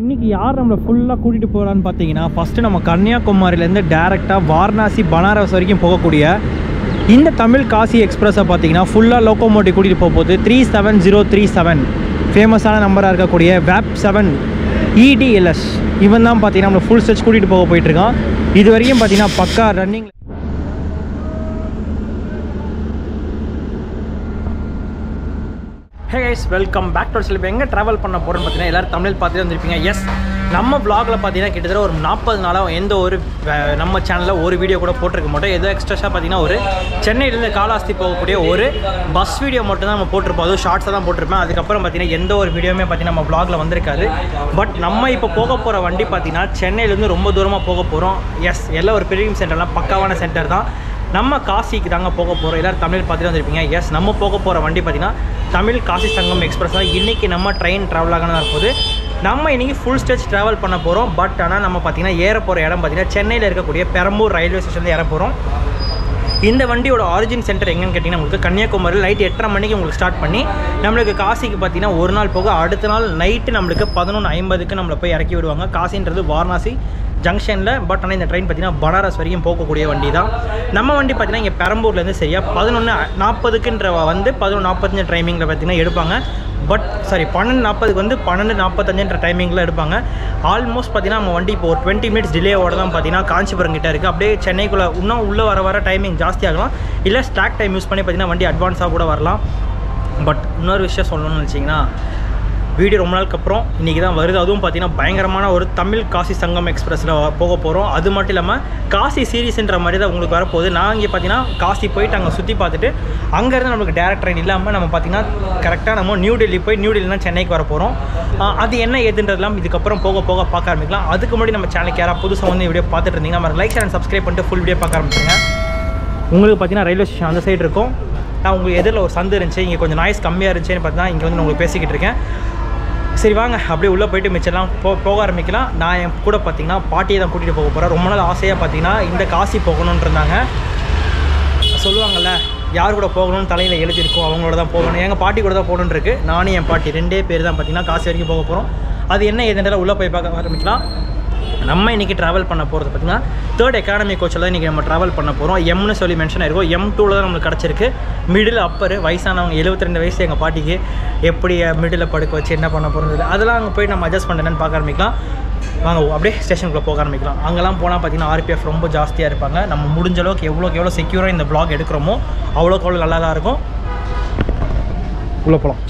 இன்றைக்கி யார் நம்மளை ஃபுல்லாக கூட்டிகிட்டு போகிறான்னு பார்த்தீங்கன்னா, ஃபஸ்ட்டு நம்ம கன்னியாகுமரியிலேருந்து டேரெக்டாக வாரணாசி பனாரஸ் வரைக்கும் போகக்கூடிய இந்த தமிழ் காசி எக்ஸ்பிரஸை பார்த்தீங்கன்னா ஃபுல்லாக லோக்கோமோட்டிவ் கூட்டிகிட்டு போகும்போது 37037 ஃபேமஸான நம்பராக இருக்கக்கூடிய வேப் 7 EDLS இவன் தான் பார்த்தீங்கன்னா நம்மளை ஃபுல் ஸ்ட்ரெச் கூட்டிகிட்டு போயிட்டுருக்கான். இது வரைக்கும் பார்த்தீங்கன்னா பக்கா running. Hey guys, welcome back to சில. எங்கே ட்ராவல் பண்ண போகிறோன்னு பார்த்தீங்கன்னா எல்லோரும் தமிழ் பார்த்துட்டு வந்திருப்பீங்க. எஸ், நம்ம வ்ளாகில் பார்த்தீங்கன்னா கிட்டத்தட்ட ஒரு 40 நாளாக எந்த ஒரு நம்ம சேனலில் ஒரு வீடியோ கூட போட்டிருக்க மாட்டோம். ஏதோ எக்ஸ்ட்ராஸாக பார்த்தீங்கன்னா ஒரு சென்னையிலேருந்து காலாஸ்தி போகக்கூடிய ஒரு பஸ் வீடியோ மட்டும் தான் நம்ம போட்டிருப்போம். அதுவும் ஷார்ட்ஸாக தான் போட்டிருப்பேன். அதுக்கப்புறம் பார்த்தீங்கன்னா எந்த ஒரு வீடியோவுமே பார்த்தீங்கன்னா நம்ம வ்ளாகில் வந்திருக்காது. பட் நம்ம இப்போ போக போகிற வண்டி பார்த்தீங்கன்னா சென்னையிலேருந்து ரொம்ப தூரமாக போக போகிறோம். எஸ், எல்லாம் ஒரு பெரிய சென்டர்லாம் பக்காவான சென்டர் தான். நம்ம காசிக்கு தாங்க போக போகிறோம். எல்லோரும் தமிழ் பார்த்துட்டு வந்திருப்பீங்க. எஸ், நம்ம போக போகிற வண்டி பார்த்தீங்கன்னா தமிழ் காசி சங்கம் எக்ஸ்பிரஸ் தான். இன்றைக்கி நம்ம ட்ரெயின் ட்ராவல் ஆகணும் இருப்போது நம்ம இன்றைக்கி ஃபுல் ஸ்ட்ரெச் ட்ராவல் பண்ண போகிறோம். பட் ஆனால் நம்ம பார்த்திங்கன்னா ஏற போகிற இடம் பார்த்திங்கன்னா சென்னையில் இருக்கக்கூடிய பெரம்பூர் ரயில்வே ஸ்டேஷனில் ஏற போகிறோம். இந்த வண்டியோட ஆரிஜின் சென்டர் எங்கன்னு கேட்டிங்கன்னா உங்களுக்கு கன்னியாகுமரியில் நைட் 8:30 மணிக்கு உங்களுக்கு ஸ்டார்ட் பண்ணி நம்மளுக்கு காசிக்கு பார்த்திங்கன்னா ஒரு நாள் போக அடுத்த நாள் நைட்டு நம்மளுக்கு 11:50க்கு நம்மளை போய் இறக்கி விடுவாங்க. காசின்றது வாரணாசி ஜங்ஷனில். பட் ஆனால் இந்த ட்ரெயின் பார்த்திங்கன்னா பனாரஸ் வரைக்கும் போகக்கூடிய வண்டி தான். நம்ம வண்டி பார்த்திங்கன்னா இங்கே பெரம்பூர்லேருந்து சரியாக 11:40க்குன்ற வந்து 11:45 டைமிங்கில் பார்த்திங்கன்னா எடுப்பாங்க. பட் சாரி 12:40க்கு வந்து 12:45 டைமிங்கில் எடுப்பாங்க. ஆல்மோஸ்ட் பார்த்திங்கன்னா நம்ம வண்டி இப்போ ஒரு 20 மினிட்ஸ் டிலேவோட தான் பார்த்திங்கன்னா காஞ்சிபுரம் கிட்டே இருக்குது. அப்படியே சென்னைக்குள்ளே இன்னும் உள்ளே வர டைமிங் ஜாஸ்தி ஆகலாம். இல்லை ஸ்டாக் டைம் யூஸ் பண்ணி பார்த்திங்கன்னா வண்டி அட்வான்ஸாக கூட வரலாம். பட் இன்னொரு விஷயம் சொல்லணும்னு நினச்சிங்கன்னா, வீடியோ ரொம்ப நாளுக்கு அப்புறம் இன்றைக்கி தான் வருது. அதுவும் பார்த்திங்கன்னா பயங்கரமான ஒரு தமிழ் காசி சங்கம் எக்ஸ்பிரஸில் போக போகிறோம். அது மட்டும் இல்லாமல் காசி சீரீஸ்ன்ற மாதிரி தான் உங்களுக்கு வரப்போகுது. நான் இங்கே பார்த்திங்கன்னா காசி போயிட்டு அங்கே சுற்றி பார்த்துட்டு அங்கேருந்து நம்மளுக்கு டேரக்ட் ட்ரெயின் இல்லாமல் நம்ம பார்த்திங்கன்னா கரெக்டாக நம்ம நியூ டெல்லி போய் நியூ டெல்லினா சென்னைக்கு வர போகிறோம். அது என்ன ஏதுன்றதுலாம் இதுக்கப்புறம் போக பார்க்க ஆரம்பிக்கலாம். அதுக்கு முன்னாடி நம்ம சேனலுக்கு யாராவது புதுசாக வந்து வீடியோ பார்த்துட்டு இருந்தீங்கன்னா நம்ம லைக் அண்ட் சப்ஸ்கிரைப் பண்ணிட்டு ஃபுல் வீடியோ பார்க்க ஆரம்பிச்சுங்க. உங்களுக்கு பார்த்திங்கன்னா ரயில்வே ஸ்டேஷன் அந்த சைடு இருக்கும். நான் உங்களுக்கு எதிரில் ஒரு சந்து இருந்துச்சு, இங்கே கொஞ்சம் நாய்ஸ் கம்மியாக இருந்துச்சுன்னு பார்த்தீங்கன்னா இங்கே வந்து நான் உங்களுக்கு பேசிக்கிட்டு இருக்கேன். சரி வாங்க அப்படியே உள்ளே போய்ட்டு மிச்சம்லாம் போக ஆரம்பிக்கலாம். நான் என் கூட பார்த்திங்கன்னா பாட்டியை தான் கூட்டிகிட்டு போக போகிறேன். ரொம்ப நாள் ஆசையாக பார்த்திங்கன்னா இந்த காசி போகணுன்னு இருந்தாங்க. சொல்லுவாங்கள்ல, யார் கூட போகணும்னு தலையில் எழுதியிருக்கோம் அவங்களோட தான் போகணும். எங்கள் பாட்டி கூட தான் போகணுன்னு இருக்குது. நானும் என் பாட்டி 2 பேர் தான் பார்த்திங்கன்னா காசி வரைக்கும் போக போகிறோம். அது என்ன ஏதுன்றதை உள்ளே போய் பார்க்க ஆரம்பிக்கலாம். நம்ம இன்றைக்கி ட்ராவல் பண்ண போகிறது பார்த்திங்கன்னா 3rd எக்கானமி கோச்சில் தான் இன்றைக்கி நம்ம ட்ராவல் பண்ண போகிறோம். எம்னு சொல்லி மென்ஷன் ஆகிருக்கும். M2 தான் நம்மளுக்கு கிடச்சிருக்கு. மிடில் அப்பர் வயசானவங்க 72 வயசு எங்கள் பாட்டிக்கு எப்படி மிடில் படுக்க வச்சு என்ன பண்ண போகிறது அதெல்லாம் அங்கே போய் நம்ம அட்ஜஸ்ட் பண்ணுறேன்னு பார்க்க ஆரம்பிக்கலாம். வாங்க அப்படியே ஸ்டேஷனுக்குள்ளே போக ஆரம்பிக்கலாம். அங்கெல்லாம் போனால் பார்த்திங்கன்னா RPF ரொம்ப ஜாஸ்தியாக இருப்பாங்க. நம்ம முடிஞ்ச அளவுக்கு எவ்வளோ செக்யூராக இந்த ப்ளாக் எடுக்கிறோமோ அவ்வளோக்கு அவ்வளோ நல்லா தான் இருக்கும். உள்ளே போகலாம்.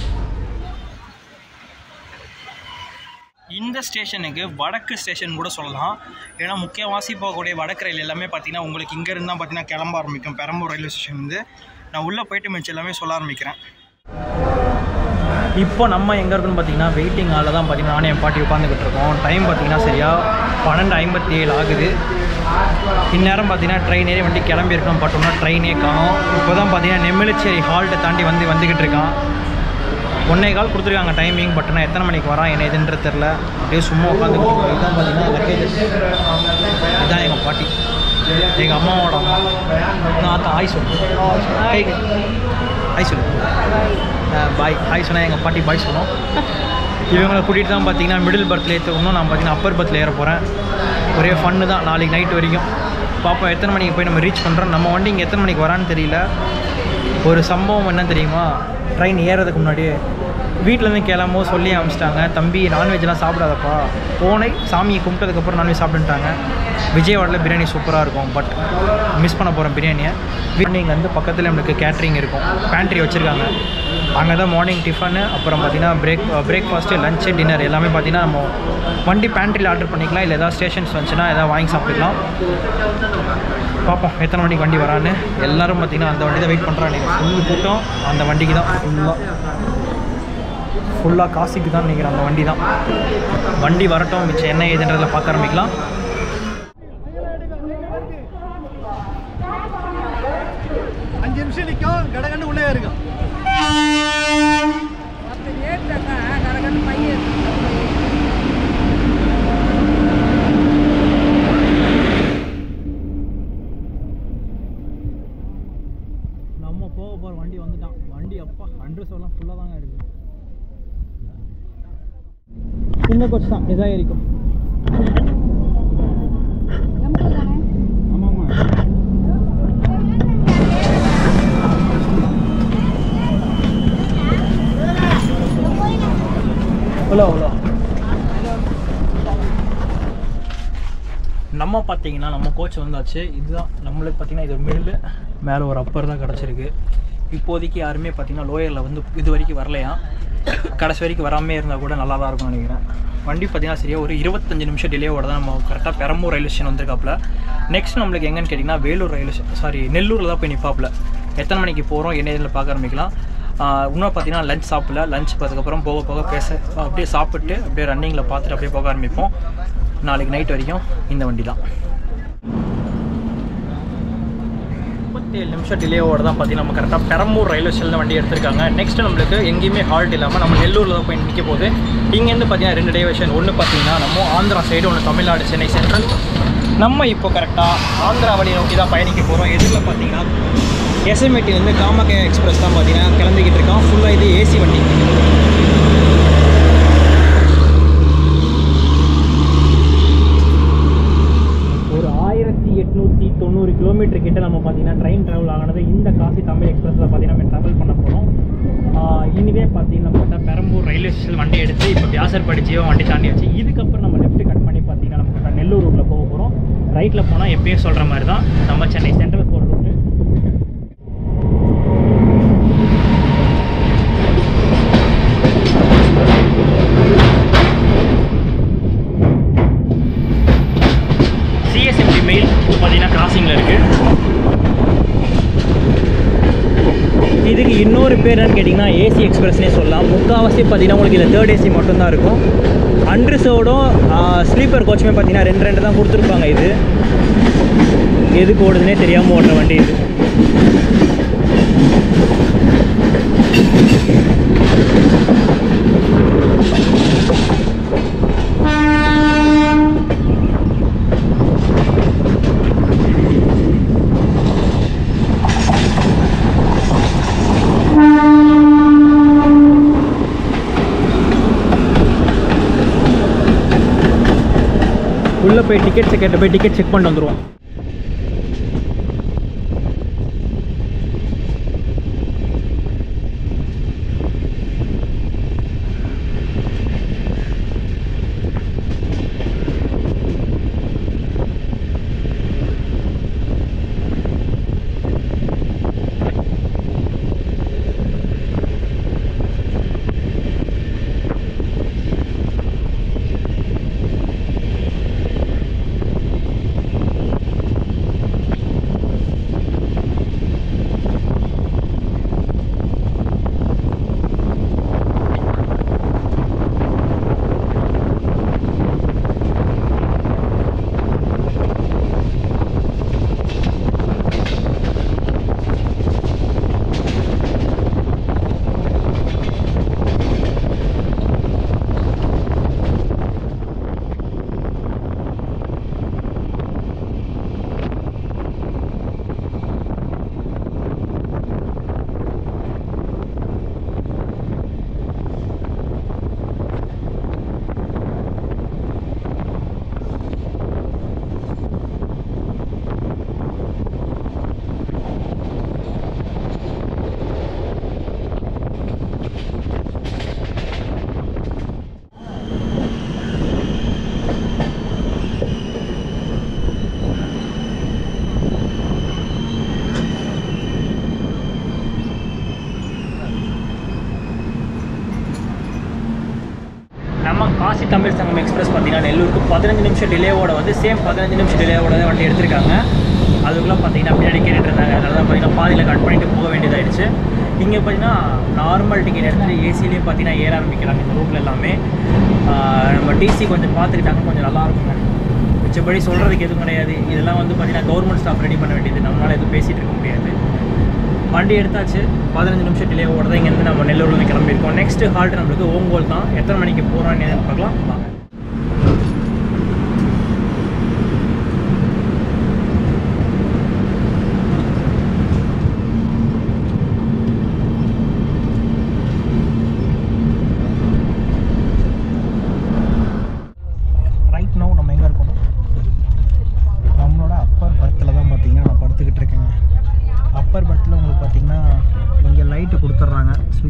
இந்த ஸ்டேஷனுக்கு வடக்கு ஸ்டேஷன் கூட சொல்லலாம். ஏன்னா முக்கியவாசி போகக்கூடிய வடக்கு ரயில் எல்லாமே பார்த்திங்கன்னா உங்களுக்கு இங்கேருந்து தான் பார்த்திங்கன்னா கிளம்ப ஆரம்பிக்கும். பெரம்பூர் ரயில்வே ஸ்டேஷன் வந்து நான் உள்ளே போய்ட்டு மிச்சம் எல்லாமே சொல்ல ஆரம்பிக்கிறேன். இப்போ நம்ம எங்கே இருக்குன்னு பார்த்திங்கன்னா வெயிட்டிங் ஹாலில் தான் பார்த்திங்கன்னா நானும் என் பாட்டி உட்காந்துக்கிட்டு இருக்கோம். டைம் பார்த்திங்கன்னா சரியாக 12:57 ஆகுது. இந்நேரம் பார்த்திங்கன்னா ட்ரெயின் ஏறி வண்டி கிளம்பியிருக்கோம். பட் ஒன்றும் ட்ரெயினே காணும். இப்போ தான் பார்த்திங்கன்னா நெமிலிச்சேரி ஹால்ட்டை தாண்டி வந்துக்கிட்டு இருக்கான். 1:15 கொடுத்துருக்காங்க டைமிங். பட் நான் எத்தனை மணிக்கு வரான் என்ன எதுன்றது தெரில. அப்படியே சும்மா உட்காந்துக்கிட்டு இருக்கோம். இதுதான் பார்த்திங்கன்னா லக்கேஜஸ். இதுதான் எங்கள் பாட்டி, எங்கள் அம்மாவோட அம்மா. நான் ஆய் சொல்லு ஆய் சொல்லு பாய் ஹாய் சொன்னால் எங்கள் பாட்டி பாய் சொன்னோம். இவங்களை கூட்டிகிட்டு தான் பார்த்திங்கன்னா மிடில் பர்த்தில் ஏற்றணும். நான் பார்த்திங்கன்னா அப்பர் பர்த்தில் ஏற போகிறேன். ஒரே ஃபன்னு தான். நாளைக்கு நைட் வரைக்கும் பார்ப்போம் எத்தனை மணிக்கு போய் நம்ம ரீச் பண்ணுறோம். நம்ம வண்டி இங்கே எத்தனை மணிக்கு வரான்னு தெரியல. ஒரு சம்பவம் என்ன தெரியுமா, ட்ரெயின் ஏறதுக்கு முன்னாடி வீட்டிலேருந்து கிளம்போ சொல்லி அனுப்பிச்சிட்டாங்க, தம்பி நான்வெஜ்லாம் சாப்பிடாதப்பா. போனே சாமியை கும்பிட்டதுக்கப்புறம் நான்வெஜ் சாப்பிட்டுட்டாங்க. விஜயவாடில் பிரியாணி சூப்பராக இருக்கும். பட் மிஸ் பண்ண போகிறோம் பிரியாணியை. மார்னிங் வந்து பக்கத்தில் நம்மளுக்கு கேட்ரிங் இருக்கும், பேண்ட்ரி வச்சுருக்காங்க. அங்கே தான் மார்னிங் டிஃபனு, அப்புறம் பார்த்திங்கன்னா பிரேக்ஃபாஸ்ட்டு, லஞ்சு, டின்னர் எல்லாமே பார்த்திங்கன்னா நம்ம வண்டி பேண்ட்ரியில் ஆர்டர் பண்ணிக்கலாம். இல்லை எதாவது ஸ்டேஷன்ஸ் வந்துச்சுன்னா எதாவது வாங்கி சாப்பிட்டுக்கலாம். பார்ப்போம் எத்தனை மணிக்கு வண்டி வரான்னு. எல்லோரும் பார்த்திங்கன்னா அந்த வண்டி தான் வெயிட் பண்ணுறாங்க. ஃபுல் கூட்டம் அந்த வண்டிக்கு தான். ஃபுல்லாக காசிக்கு தான் நினைக்கிறேன் அந்த வண்டி தான். வண்டி வரட்டும், மிச்சம் என்ன ஏதுன்றதில் பார்க்க ஆரம்பிக்கலாம். கடகண்டு உள்ளே இருக்கும். நம்ம போக போகிற வண்டி வந்துட்டான். வண்டி அப்பா 100 சொல்லலாம் ஃபுல்லாக தாங்க இருக்குது. இந்த கோச் தான் இதாக இருக்கும். ஆமாம்மா அவ்வளோ நம்ம பார்த்தீங்கன்னா நம்ம கோச் வந்தாச்சு. இதுதான் நம்மளுக்கு பார்த்தீங்கன்னா இது மிடில் மேலே ஒரு அப்பர் தான் கிடச்சிருக்கு. இப்போதைக்கு யாருமே பார்த்தீங்கன்னா லோயரில் வந்து இது வரைக்கும் வரலையா, கடைசி வரைக்கும் வராமே இருந்தால் கூட நல்லா தான் இருக்கும்னு நினைக்கிறேன். வண்டி பார்த்தீங்கன்னா சரியாக ஒரு 25 நிமிஷம் டிலேவோட தான் நம்ம கரெக்டாக பெரம்பூர் ரயில்வே ஸ்டேஷன் வந்திருக்காப்புல. நெக்ஸ்ட் நம்மளுக்கு எங்கன்னு கேட்டிங்கன்னா வேலூர் ரயில்வே நெல்லூரில் தான் போய் நிற்பாப்புல. எத்தனை மணிக்கு போகிறோம் என்ன இதில் பார்க்க ஆரம்பிக்கலாம். இன்னும் பார்த்தீங்கன்னா லஞ்ச் சாப்பிடல. லஞ்ச் அதுக்கப்புறம் போக போக பேச அப்படியே சாப்பிட்டு அப்படியே ரன்னிங்கில் பார்த்துட்டு அப்படியே போக ஆரம்பிப்போம். நாளைக்கு நைட் வரைக்கும் இந்த வண்டி தான். 37 நிமிஷம் டிலேவோட தான் பார்த்தீங்கன்னா நம்ம கரெக்டாக பெரம்பூர் ரயில்வே ஸ்டேஷனில் வண்டி எடுத்திருக்காங்க. நெக்ஸ்ட் நம்மளுக்கு எங்கேயுமே ஹால்ட் இல்லாமல் நம்ம நெல்லூரில் தான் போய் நிற்க போகுது. இங்கேருந்து பார்த்தீங்கன்னா 2 டைவர்ஷன். ஒன்று பார்த்தீங்கன்னா நம்ம ஆந்திரா சைடு, ஒன்று தமிழ்நாடு சென்னை சென்ட்ரல். நம்ம இப்போ கரெக்டாக ஆந்திரா வழி நோக்கி தான் பயணிக்க போகிறோம். எதிரில் பார்த்தீங்கன்னா எஸ்எம்ஏடிலேருந்து காமாக்கே எக்ஸ்பிரஸ் தான் பார்த்தீங்கன்னா கிளம்பிக்கிட்டு இருக்கோம். ஃபுல்லாக இது ஏசி வண்டி. ஒரு 1890 கிலோமீட்டர் கிட்ட நம்ம பார்த்தீங்கன்னா ட்ரெயின் ட்ராவல் ஆனது. இந்த காசி தமிழ் எக்ஸ்பிரஸில் பார்த்தீங்கன்னா நம்ம ட்ராவல் பண்ண போகிறோம். இனிதே பார்த்தீங்கன்னா நம்ம பெரம்பூர் ரயில்வே ஸ்டேஷன் வண்டி எடுத்து இப்போ வியாசர்பாடிச்சியோ வண்டி தாண்டி வச்சு இதுக்கப்புறம் நம்ம லெஃப்ட் கட் பண்ணி பார்த்தீங்கன்னா நம்ம நெல்லூர் ரூட்டில் போக போகிறோம். ரைட்டில் போனால் எப்பயும் சொல்கிற மாதிரி தான் நம்ம சென்னை சென்ட்ரல் போகிற ரூட்டு. சிஎஸ்எம்டி மெயில் பார்த்தீங்கன்னா கிராசிங்கில் இருக்குது. இதுக்கு இன்னொரு பேர் என்னன்னு கேட்டிங்கன்னா ஏசி எக்ஸ்பிரஸ்னே சொல்லலாம். முக்கால்வாசி பார்த்தீங்கன்னா உங்களுக்கு இதில் 3rd ஏசி மட்டும்தான் இருக்கும். அன்ரிசர்வ்டும் ஸ்லீப்பர் கோச்சுமே பார்த்தீங்கன்னா 2 தான் கொடுத்துருப்பாங்க. இது எதுக்கு ஓடுதுன்னே தெரியாமல் ஓடுற வண்டி இது. உள்ளே போய் டிக்கெட் செக்கெட்டை போய் டிக்கெட் செக் பண்ணிட்டு வந்துடுவோம். நம்ம காசி தமிழ் சங்கம் எக்ஸ்பிரஸ் பார்த்தீங்கன்னா நெல்லூருக்கு 15 நிமிஷம் டிலேவோட வந்து சேம் 15 நிமிஷம் டிலேவோட தான் வண்டி எடுத்திருக்காங்க. அதுக்குள்ளே பார்த்தீங்கன்னா பின்னாடி கேட்டுட்டு இருந்தாங்க. அதனால தான் பார்த்தீங்கன்னா பாதியில் கட் பண்ணிட்டு போக வேண்டியதாகிடுச்சு. இங்கே பார்த்தீங்கன்னா நார்மல் டிக்கெட் எடுத்துகிட்டு ஏசிலேயும் பார்த்தீங்கன்னா ஏற ஆரம்பிக்கிறாங்க இந்த ரூட்டில் எல்லாமே. நம்ம டிசி கொஞ்சம் பார்த்துக்கிட்டாங்க, கொஞ்சம் நல்லாயிருக்குங்க. மிச்சப்படி சொல்கிறதுக்கு எதுவும் கிடையாது. இதெல்லாம் வந்து பார்த்தீங்கன்னா கவர்மெண்ட் ஸ்டாஃப் ரெடி பண்ண வேண்டியது, நம்மளால் எதுவும் பேசிகிட்டு இருக்க முடியாது. வண்டி எடுத்தாச்சு. 15 நிமிஷம் டிலேவோட தான் இங்கேருந்து நம்ம நெல்லூர்லேருந்து கிளம்பியிருக்கோம். நெக்ஸ்ட் ஹால்ட் நம்மளுக்கு ஓங்கோல் தான். எத்தனை மணிக்கு போகிறோன்னு பார்க்கலாம் வாங்க.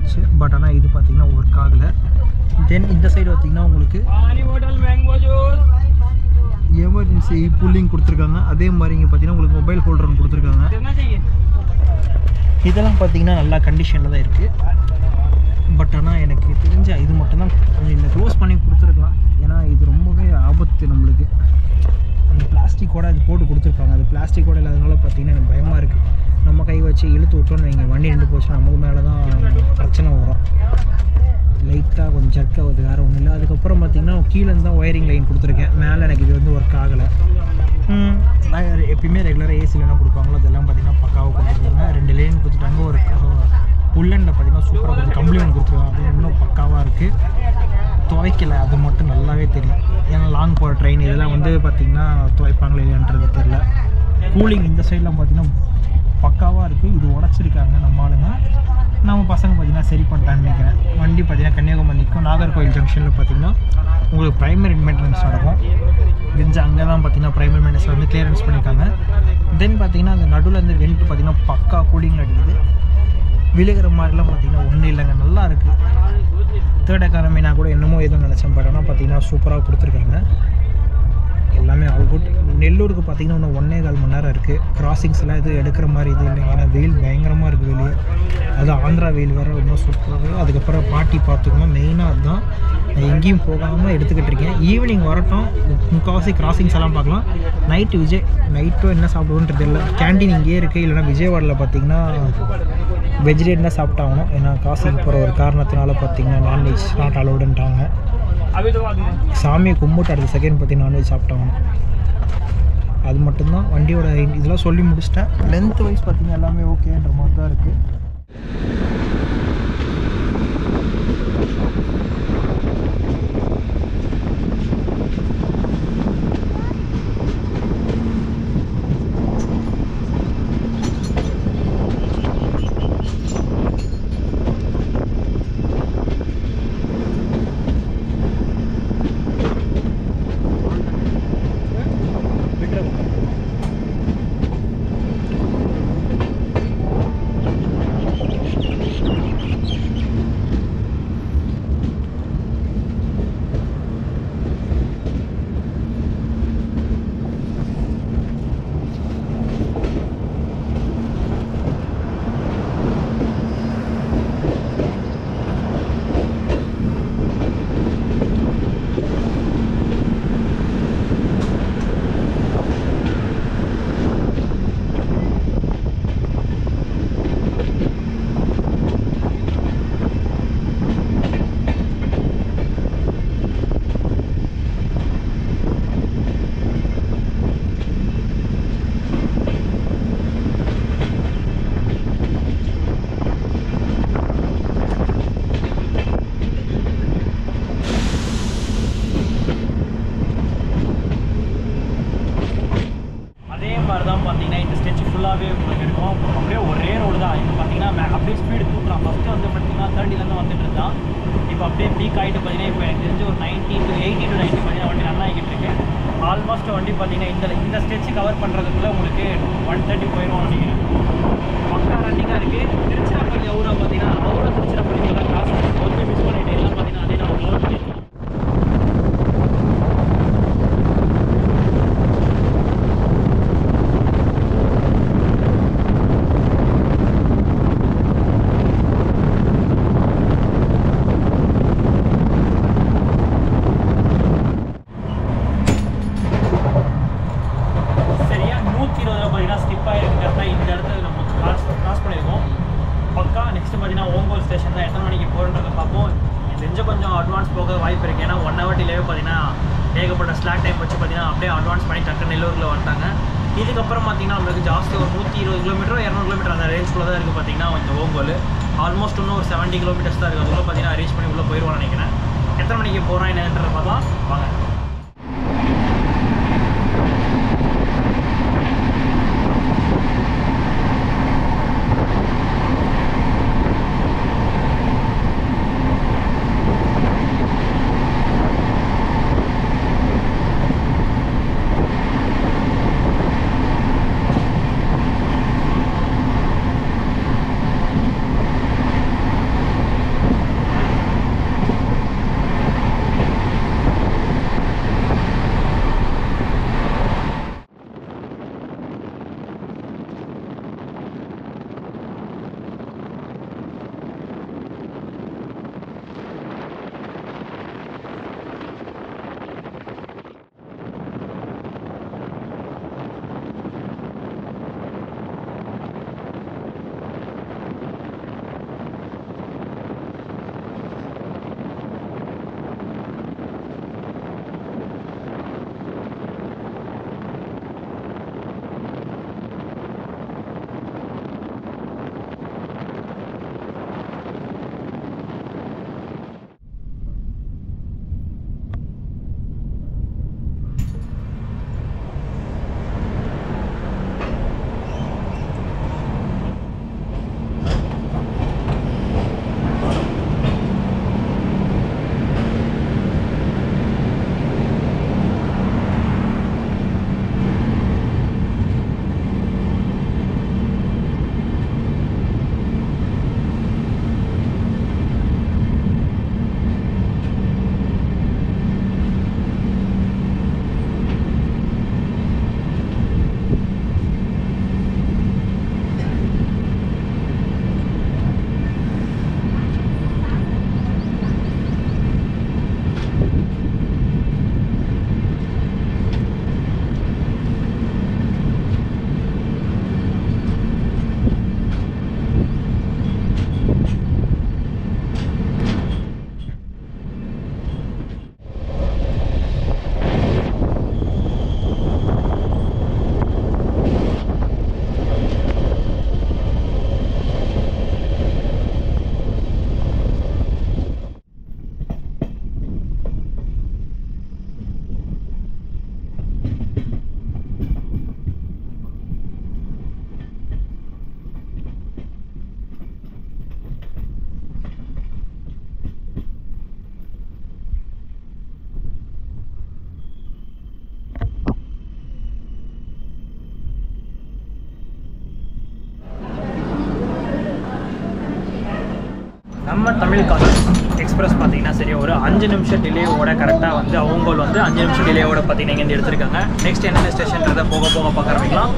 ஆயிடுச்சு. பட் ஆனால் இது பார்த்திங்கன்னா ஒர்க் ஆகலை. தென் இந்த சைடு பார்த்திங்கன்னா உங்களுக்கு எமர்ஜென்சி புல்லிங் கொடுத்துருக்காங்க. அதே மாதிரி இங்கே பார்த்திங்கன்னா உங்களுக்கு மொபைல் ஹோல்டர் ஒன்று கொடுத்துருக்காங்க. இதெல்லாம் பார்த்திங்கன்னா நல்லா கண்டிஷனில் தான் இருக்குது. பட் ஆனால் எனக்கு தெரிஞ்ச இது மட்டும்தான் இந்த க்ளோஸ் பண்ணி கொடுத்துருக்கலாம். ஏன்னா இது ரொம்பவே ஆபத்து நம்மளுக்கு. அந்த பிளாஸ்டிக்கோடு அது போட்டு கொடுத்துருப்பாங்க. அது பிளாஸ்டிக்கோடு இல்லாதனால பார்த்திங்கன்னா எனக்கு பயமாக இருக்குது. நம்ம கை வச்சு இழுத்து விட்டோன்னு வைங்க, வண்டி நின்று போச்சுன்னா நமக்கு மேலே தான் பிரச்சனை வரும். லைட்டாக கொஞ்சம் ஜர்க் ஆகுது, வேறு ஒன்றும் இல்லை. அதுக்கப்புறம் பார்த்திங்கன்னா கீழேருந்து தான் ஒயரிங் லைன் கொடுத்துருக்கேன். மேலே எனக்கு இது வந்து ஒர்க் ஆகலை. நான் எப்பயுமே ரெகுலராக ஏசிலலாம் கொடுப்பாங்களோ அதெல்லாம் பார்த்திங்கன்னா பக்காவாக கொடுத்துருக்காங்க. 2 லைன் கொடுத்துட்டாங்க. ஒரு புல்லனில் பார்த்திங்கன்னா சூப்பராக கொடுத்து கம்ப்ளீமெண்ட் கொடுத்துருக்காங்க. அது இன்னும் பக்காவாக இருக்குது. துவைக்கலை, அது மட்டும் நல்லாவே தெரியும். ஏன்னா லாங் போகிற ட்ரெயின் இதெல்லாம் வந்து பார்த்திங்கன்னா துவைப்பாங்களே இல்லைன்றது தெரில. கூலிங் இந்த சைட்லாம் பார்த்திங்கன்னா பக்காவாக இருக்குது. இது உடச்சிருக்காங்க நம்ம ஆளுங்க. நம்ம பசங்க பார்த்திங்கன்னா சரி பண்ணிட்டான்னு நினைக்கிறேன். வண்டி பார்த்திங்கன்னா கன்னியாகுமரி நிற்கும். நாகர்கோவில் ஜங்ஷனில் பார்த்திங்கன்னா உங்களுக்கு ப்ரைமரி மெயின்டெனன்ஸ் நடக்கும். தெரிஞ்சு அங்கே தான் பார்த்திங்கன்னா ப்ரைமரி மெயின்டெனன்ஸ் வந்து கிளியரன்ஸ் பண்ணியிருக்காங்க. தென் பார்த்திங்கன்னா அந்த நடுவில் இருந்து வெண்ட் பார்த்திங்கன்னா பக்கா கூலிங் அடிக்குது. விழுகிற மாதிரிலாம் பார்த்திங்கன்னா ஒன்றும் இல்லைங்க, நல்லா இருக்குது. தேர்ட் எக்கானமி நான் கூட என்னமோ எதுவும் நினச்சேன். பட் ஆனால் பார்த்திங்கன்னா சூப்பராக கொடுத்துருக்காங்க. எல்லாமே ஆல் குட். நெல்லூருக்கு பார்த்திங்கன்னா இன்னும் 1.25 மணி நேரம் இருக்குது. கிராசிங்ஸ்லாம் எதுவும் எடுக்கிற மாதிரி இது இல்லைங்க. ஏன்னா வெயில் பயங்கரமாக இருக்குது வெளியே. அது ஆந்திரா வெயில் வேறு இன்னும் சூப்பராக. அதுக்கப்புறம் பாட்டி பார்த்துக்கணும், மெயினாக அதுதான். நான் எங்கேயும் போகாமல் எடுத்துக்கிட்டு இருக்கேன். ஈவினிங் வரட்டும், முக்கால்வாசி கிராசிங்ஸ் எல்லாம் பார்க்கலாம். நைட்டு நைட்டும் என்ன சாப்பிடுவோன்றது இல்லை. கேண்டீன் இங்கேயே இருக்குது. இல்லைனா விஜயவாடாவில் பார்த்திங்கன்னா வெஜிடேரியன் தான் சாப்பிட்டாகணும். ஏன்னா காசிக்கு போகிற ஒரு காரணத்தினால பார்த்திங்கன்னா நான்வெஜ் நாட் அலோடுன்ட்டாங்க. சாமியை கும்பிட்டு அடுத்த செகண்ட் பார்த்திங்கன்னா நான்வெஜ் சாப்பிட்டாகணும். அது மட்டும்தான். வண்டியோட இதெல்லாம் சொல்லி முடிச்சிட்டேன். லென்த் வைஸ் பார்த்திங்கன்னா எல்லாமே ஓகேன்ற மாதிரி தான் இருக்குது. ஃபுல்லாகவே உங்களுக்கு இருக்கும். அப்படியே ஒரே ரோடு தான். இப்போ பார்த்தீங்கன்னா அப்படியே ஸ்பீடு தூக்குறான். ஃபஸ்ட்டு வந்து பார்த்தீங்கன்னா 30லேருந்து வந்துட்டு இருந்தான். இப்போ அப்படியே பீக் ஆகிட்டு பார்த்தீங்கன்னா இப்போ எனக்கு தெரிஞ்சு ஒரு 80 to 90 பார்த்தீங்கன்னா வண்டி ரன் ஆகிட்டு இருக்கு. ஆல்மோஸ்ட் வண்டி பார்த்தீங்கன்னா இந்த ஸ்டெச்சு கவர் பண்ணுறதுக்குள்ளே உங்களுக்கு 130 போயிடும் நினைக்கிறேன். பக்கா ரன்னிங்காக இருக்குது. திருச்சிராப்பள்ளி அவுரா பார்த்தீங்கன்னா திருச்சிராப்பள்ளி எல்லாம் கிராஸ் கொஞ்சம் மிஸ் பண்ணிட்டு எல்லாம் பார்த்தீங்கன்னா அதே நான் லோட் பண்ணியிருக்கேன். ஸ்டேஷன் தான் எத்தனை மணிக்கு போகிறன்றதை பார்ப்போம். தெரிஞ்ச கொஞ்சம் அட்வான்ஸ் போக வாய்ப்பு இருக்குது. ஏன்னா 1 hour டிலேவே பார்த்தீங்கன்னா ஏகப்பட்ட ஸ்லாக் டைம் வச்சு பார்த்தீங்கன்னா அப்படியே அட்வான்ஸ் பண்ணி டக்கு நெல்லூரில் வந்துட்டாங்க. இதுக்கப்புறம் பார்த்தீங்கன்னா நம்மளுக்கு ஜாஸ்தி ஒரு 120 கிலோமீட்டர் 200 கிலோமீட்டர் அந்த ரேஞ்சுக்குள்ளே தான் இருக்குது பார்த்தீங்கன்னா இந்த ஓங்கோல். ஆல்மோஸ்ட் இன்னும் ஒரு 70 கிலோமீட்டர்ஸ் தான் இருக்குது. அதுக்குள்ளே பார்த்தீங்கன்னா ரீச் பண்ணி உள்ளே போயிடுவான்னு நினைக்கிறேன். எத்தனை மணிக்கு போகிறோம் என்னன்றதை பார்க்கலாம் வாங்க. நம்ம தமிழ் காசி எக்ஸ்பிரஸ் பார்த்தீங்கன்னா சரி ஒரு 5 நிமிஷம் டிலேவோட கரெக்டாக வந்து அவங்க வந்து 5 நிமிஷம் டிலேவோட பார்த்தீங்கன்னா இங்கேருந்து எடுத்திருக்காங்க. நெக்ஸ்ட் என்னென்ன ஸ்டேஷன்றதை போக போக பார்க்க ஆரம்பிக்கலாம்.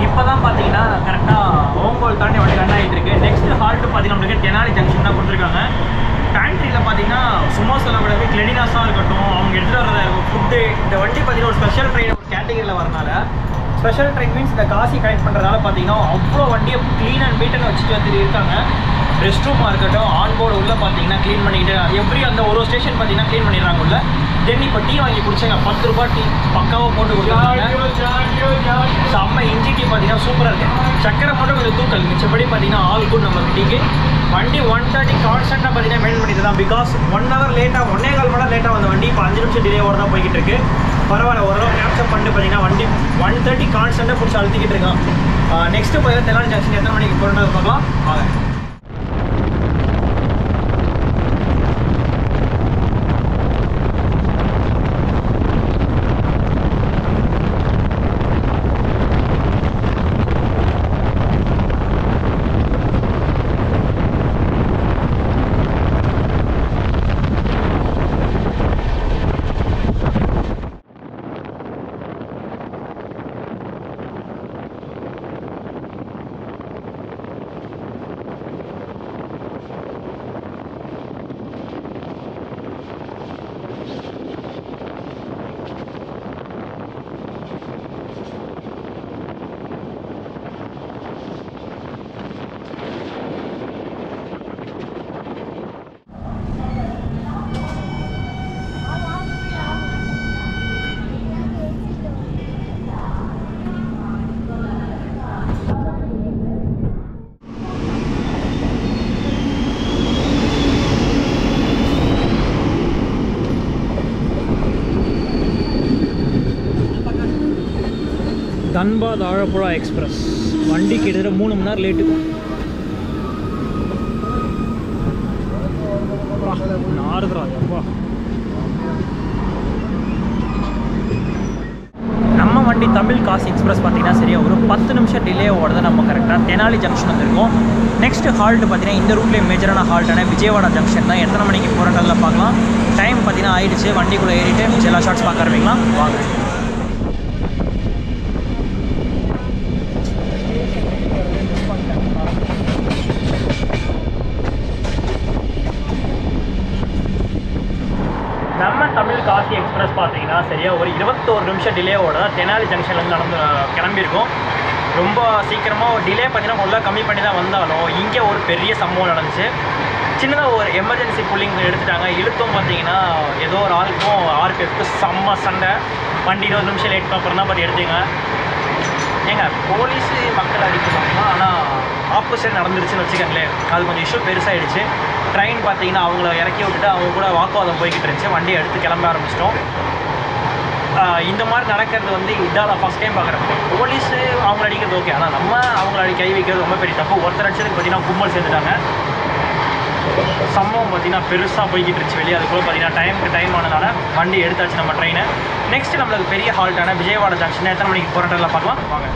இப்போ தான் பார்த்தீங்கன்னா கரெக்டாக ஓங்கோல் தாண்டி வண்டி ரன் ஆகிட்டு இருக்கு. நெக்ஸ்ட் ஹால்ட்டு பார்த்தீங்கன்னா நம்மளுக்கு தெனாலி ஜங்ஷன் தான் கொடுத்துருக்காங்க. பேண்ட்ரியில் பார்த்தீங்கன்னா சும்மா சொல்லக்கூடாது கிளெனினஸாக இருக்கட்டும், அவங்க எடுத்துகிட்டு வரதா இருக்கும் ஃபுட்டு. இந்த வண்டி பார்த்தீங்கன்னா ஒரு ஸ்பெஷல் ட்ரெயின் ஒரு கேட்டகரியில் வரனால, ஸ்பெஷல் ட்ரெயின் மீன்ஸ் இந்த காசி கனெக்ட் பண்ணுறதால பார்த்தீங்கன்னா அவ்வளோ வண்டியை க்ளீன் அண்ட் நீட்டாக வச்சுட்டு வந்து இருக்காங்க. ரெஸ்ட் ரூமாக இருக்கட்டும், ஆன்போர்டு உள்ளே பார்த்தீங்கன்னா க்ளீன் பண்ணிக்கிட்டு எப்படி அந்த ஒரு ஸ்டேஷன் பார்த்தீங்கன்னா க்ளீன் பண்ணிடுறாங்க உள்ள. தென் இப்போ டீ வாங்கி குடிச்சாங்க, 10 ரூபா டீ பக்காவாக போட்டு கொடுத்தாங்க. செம்ம இஞ்சி டீ பார்த்தீங்கன்னா சூப்பராக இருக்குது. சக்கரை மட்டும் கொஞ்சம் தூக்கல், மிச்சப்படி பார்த்தீங்கன்னா ஆள் கூட நம்ம டீக்கு. வண்டி 130 கான்ஸ்டன்ட்டாக பார்த்தீங்கன்னா மெயின் பண்ணிட்டு தான். பிகாஸ் 1 ஹவர் லேட்டாக 1.25 மணி நேரம் லேட்டாக வந்த வண்டி இப்போ 5 நிமிஷம் டிலேவோட தான் போய்கிட்டு இருக்கு. பரவாயில்ல, ஓரளவு கேப்சர் பண்ணிட்டு பார்த்தீங்கன்னா வண்டி 130 கான்ஸ்டன்ட்டாக பிடிச்சி அழுத்திக்கிட்டு இருக்கான். நெக்ஸ்ட்டு பார்த்தீங்கன்னா தெனாலி ஜங்ஷன் எத்தனை மணிக்கு போகிறது பார்க்கலாம் வாங்க. தன்பாத் ஆழப்புழா எக்ஸ்பிரஸ் வண்டி கிட்டத்தட்ட 3 மணி நேரம் லேட்டு. நாறுதுராப்பா. நம்ம வண்டி தமிழ் காசி எக்ஸ்பிரஸ் பார்த்தீங்கன்னா சரியா ஒரு 10 நிமிஷம் டிலேவோட தான் நம்ம கரெக்டாக தெனாலி ஜங்ஷன் வந்திருக்கோம். நெக்ஸ்ட் ஹால்ட்டு பார்த்தீங்கன்னா இந்த ரூட்லேயே மேஜரான ஹால்ட்டான விஜயவாடா ஜங்ஷன் தான். எத்தனை மணிக்கு போகிறதில் பார்க்கலாம். டைம் பார்த்தீங்கன்னா ஆயிடுச்சு. வண்டிக்குள்ளே ஏறிட்டு எல்லா ஷார்ட்ஸ் பார்க்க ஆரம்பிங்களா வாங்க. நம்ம தமிழ் காசி எக்ஸ்பிரஸ் பார்த்தீங்கன்னா சரியாக ஒரு 21 நிமிஷம் டிலேவோட தான் தெனாலி ஜங்ஷன்லேருந்து கிளம்பியிருக்கோம். ரொம்ப சீக்கிரமாக ஒரு டிலே பார்த்தீங்கன்னா உள்ள கம்மி பண்ணி தான் வந்தாலும் இங்கே ஒரு பெரிய சம்பவம் நடந்துச்சு. சின்னதாக ஒரு எமர்ஜென்சி புல்லிங் எடுத்துட்டாங்க. இழுத்தும் பார்த்தீங்கன்னா ஏதோ ஒரு ஆளுக்கும் ஆர்பிஎஃப்க்கு செம்ம சண்டை. வண்டி 20 நிமிஷம் லேட் அப்புறம் தான் பார்த்து எடுத்துங்க. ஏங்க போலீஸு மக்கள் அடிக்கிறாங்க, ஆனால் ஆப்போசிட் நடந்துருச்சுன்னு வச்சுக்கோங்களேன். அது கொஞ்சம் இஷ்யூ பெருசாகிடுச்சு. ட்ரெயின் பார்த்தீங்கன்னா அவங்கள இறக்கி விட்டுட்டு அவங்க கூட வாக்குவாதம் போய்கிட்டு இருந்துச்சு. வண்டியை எடுத்து கிளம்ப ஆரம்பிச்சிட்டோம். இந்த மாதிரி நடக்கிறது வந்து இதான் ஃபஸ்ட் டைம் பார்க்குறேன். போலீஸு அவங்கள அடிக்கிறது ஓகே, ஆனால் நம்ம அவங்கள கை வைக்கிறது ரொம்ப பெரிய தப்பு. ஒருத்தர் அடிச்சதுக்கு பார்த்தீங்கன்னா கும்பல் சேர்ந்துட்டாங்க. சம்பவம் பார்த்தீங்கன்னா பெருசாக போய்கிட்டு இருந்துச்சு வெளியே. அதுக்குள்ளே பார்த்தீங்கன்னா டைமுக்கு டைம் ஆனதால வண்டி எடுத்தாச்சு நம்ம ட்ரெயினை. நெக்ஸ்ட் நம்மளுக்கு பெரிய ஹால்ட்டான விஜயவாடா ஜங்ஷன் எத்தனை மணிக்கு போகிறதில் பார்க்கலாம் வாங்க.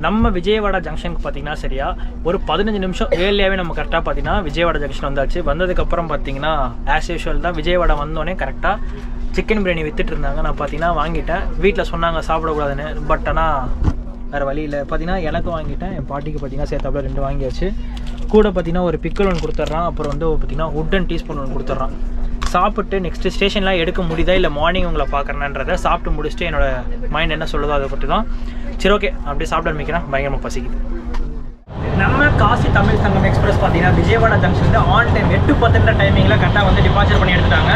நம்ம விஜயவாடா ஜங்ஷனுக்கு பார்த்தீங்கன்னா சரியா ஒரு 15 நிமிஷம் ஏர்லியாகவே நம்ம கரெக்டாக பார்த்தீங்கன்னா விஜயவாடா ஜங்ஷன் வந்தாச்சு. வந்ததுக்கப்புறம் பார்த்தீங்கன்னா ஆஸ் யூஷுவல் தான் விஜயவாடா வந்தோடனே கரெக்டாக சிக்கன் பிரியாணி வித்துட்டு இருந்தாங்க. நான் பார்த்தீங்கன்னா வாங்கிட்டேன். வீட்டில் சொன்னாங்க சாப்பிடக்கூடாதுன்னு, பட் ஆனால் வேறு வழி இல்லை. பார்த்தீங்கன்னா எனக்கு வாங்கிட்டேன், என் பாட்டிக்கு பார்த்தீங்கன்னா சேர்த்தாப்புல 2 வாங்கியாச்சு. கூட பார்த்தீங்கன்னா ஒரு பிக்கல் ஒன்று கொடுத்துட்றான், அப்புறம் வந்து பார்த்தீங்கன்னா உட்டன் டீஸ்பூன் ஒன்று கொடுத்துட்றான். சாப்பிட்டு நெக்ஸ்ட்டு ஸ்டேஷன்லாம் எடுக்க முடியுதா இல்லை மார்னிங் உங்களை பார்க்குறேன்றதை சாப்பிட்டு முடிச்சுட்டு என்னோட மைண்ட் என்ன சொல்லுதோ அதை பற்றி தான். சரி ஓகே, அப்படியே சாப்பிட ஆரம்பிக்கிறேன். பயங்கரமாக பசிக்குது. நம்ம காசி தமிழ் சங்கம் எக்ஸ்பிரஸ் பார்த்தீங்கன்னா விஜயவாடா ஜங்ஷன் ஆன் டைம் 8:10 டைமிங்கில் கரெக்டாக வந்து டிபார்ச்சர் பண்ணி எடுத்துட்டாங்க.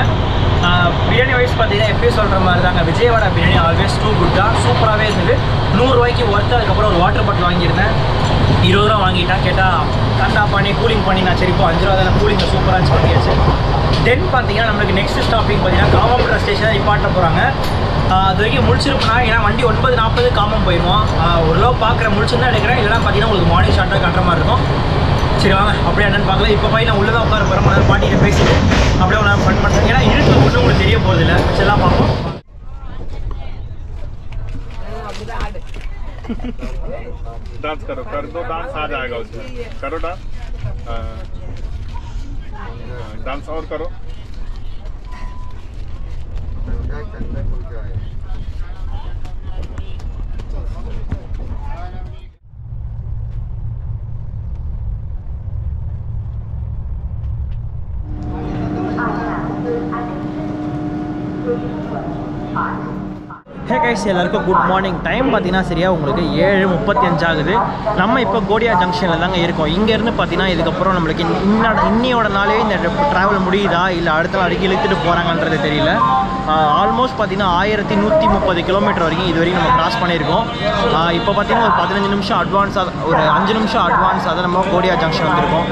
பிரியாணி வைஸ் பார்த்தீங்கன்னா எப்பயும் சொல்கிற மாதிரி தாங்க, Vijayawada biryani always too good தான், சூப்பராகவே இருந்தது. 100 ரூபாய்க்கு ஒர்த்து. அதுக்கப்புறம் ஒரு வாட்டர் பாட்டில் வாங்கியிருந்தேன், 20 ரூபா வாங்கிட்டேன். கேட்டால் கண்டா பண்ணி கூலிங் பண்ணி நான் சரி இப்போ 5 ரூபா தானே கூலிங் சூப்பராக பண்ணியாச்சு. தென் பார்த்தீங்கன்னா நம்மளுக்கு நெக்ஸ்ட் ஸ்டாப்பிங் பார்த்தீங்கன்னா காமம்புரம் ஸ்டேஷன் நிப்பாட்ட போகிறாங்க. அது வரைக்கும் முடிச்சிருப்பேன், ஏன்னா வண்டி 9:40 காமம் போயிடுவோம். ஓரளவு பார்க்குற முடிச்சுருந்தா எடுக்கிறேன், இல்லைனா பார்த்தீங்கன்னா உங்களுக்கு மார்னிங் ஷார்ட்டாக கட்டுற மாதிரி இருக்கும். சரி வாங்க அப்படியே என்னென்னு பார்க்கலாம். இப்போ போய் நான் உள்ளே தான் உட்கார போகிறேன், முதல்ல பாட்டிகிட்ட பேசிட்டு அப்படியே நான் ஃபன் பண்ணுறேன். ஏன்னா இருட்டில் ஒன்றும் உங்களுக்கு தெரிய போகிறது இல்லை, எல்லாம் பார்ப்போம். डांस करो, कर दो डांस आ जाएगा उसमें. करो डांस, डांस और करो. ஹே கைஸ், எல்லாருக்கும் குட் மார்னிங். டைம் பார்த்தீங்கன்னா சரியா உங்களுக்கு 7:35 ஆகுது. நம்ம இப்போ கோடியா ஜங்ஷனில் தாங்க இருக்கோம். இங்கேருந்து பார்த்தீங்கன்னா இதுக்கப்புறம் நம்மளுக்கு இன்னையோட நாளே இந்த ட்ராவல் முடியுதா இல்லை அடுத்த நாள் வரைக்கும் இழுத்துட்டு போகிறாங்கன்றது தெரியல. ஆல்மோஸ்ட் பார்த்தீங்கன்னா 1130 கிலோமீட்டர் வரைக்கும் இது வரைக்கும் நம்ம கிராஸ் பண்ணியிருக்கோம். இப்போ பார்த்தீங்கன்னா ஒரு 15 நிமிஷம் அட்வான்ஸாக, ஒரு 5 நிமிஷம் அட்வான்ஸாக தான் நம்ம கோடியா ஜங்ஷன் வந்திருக்கோம்.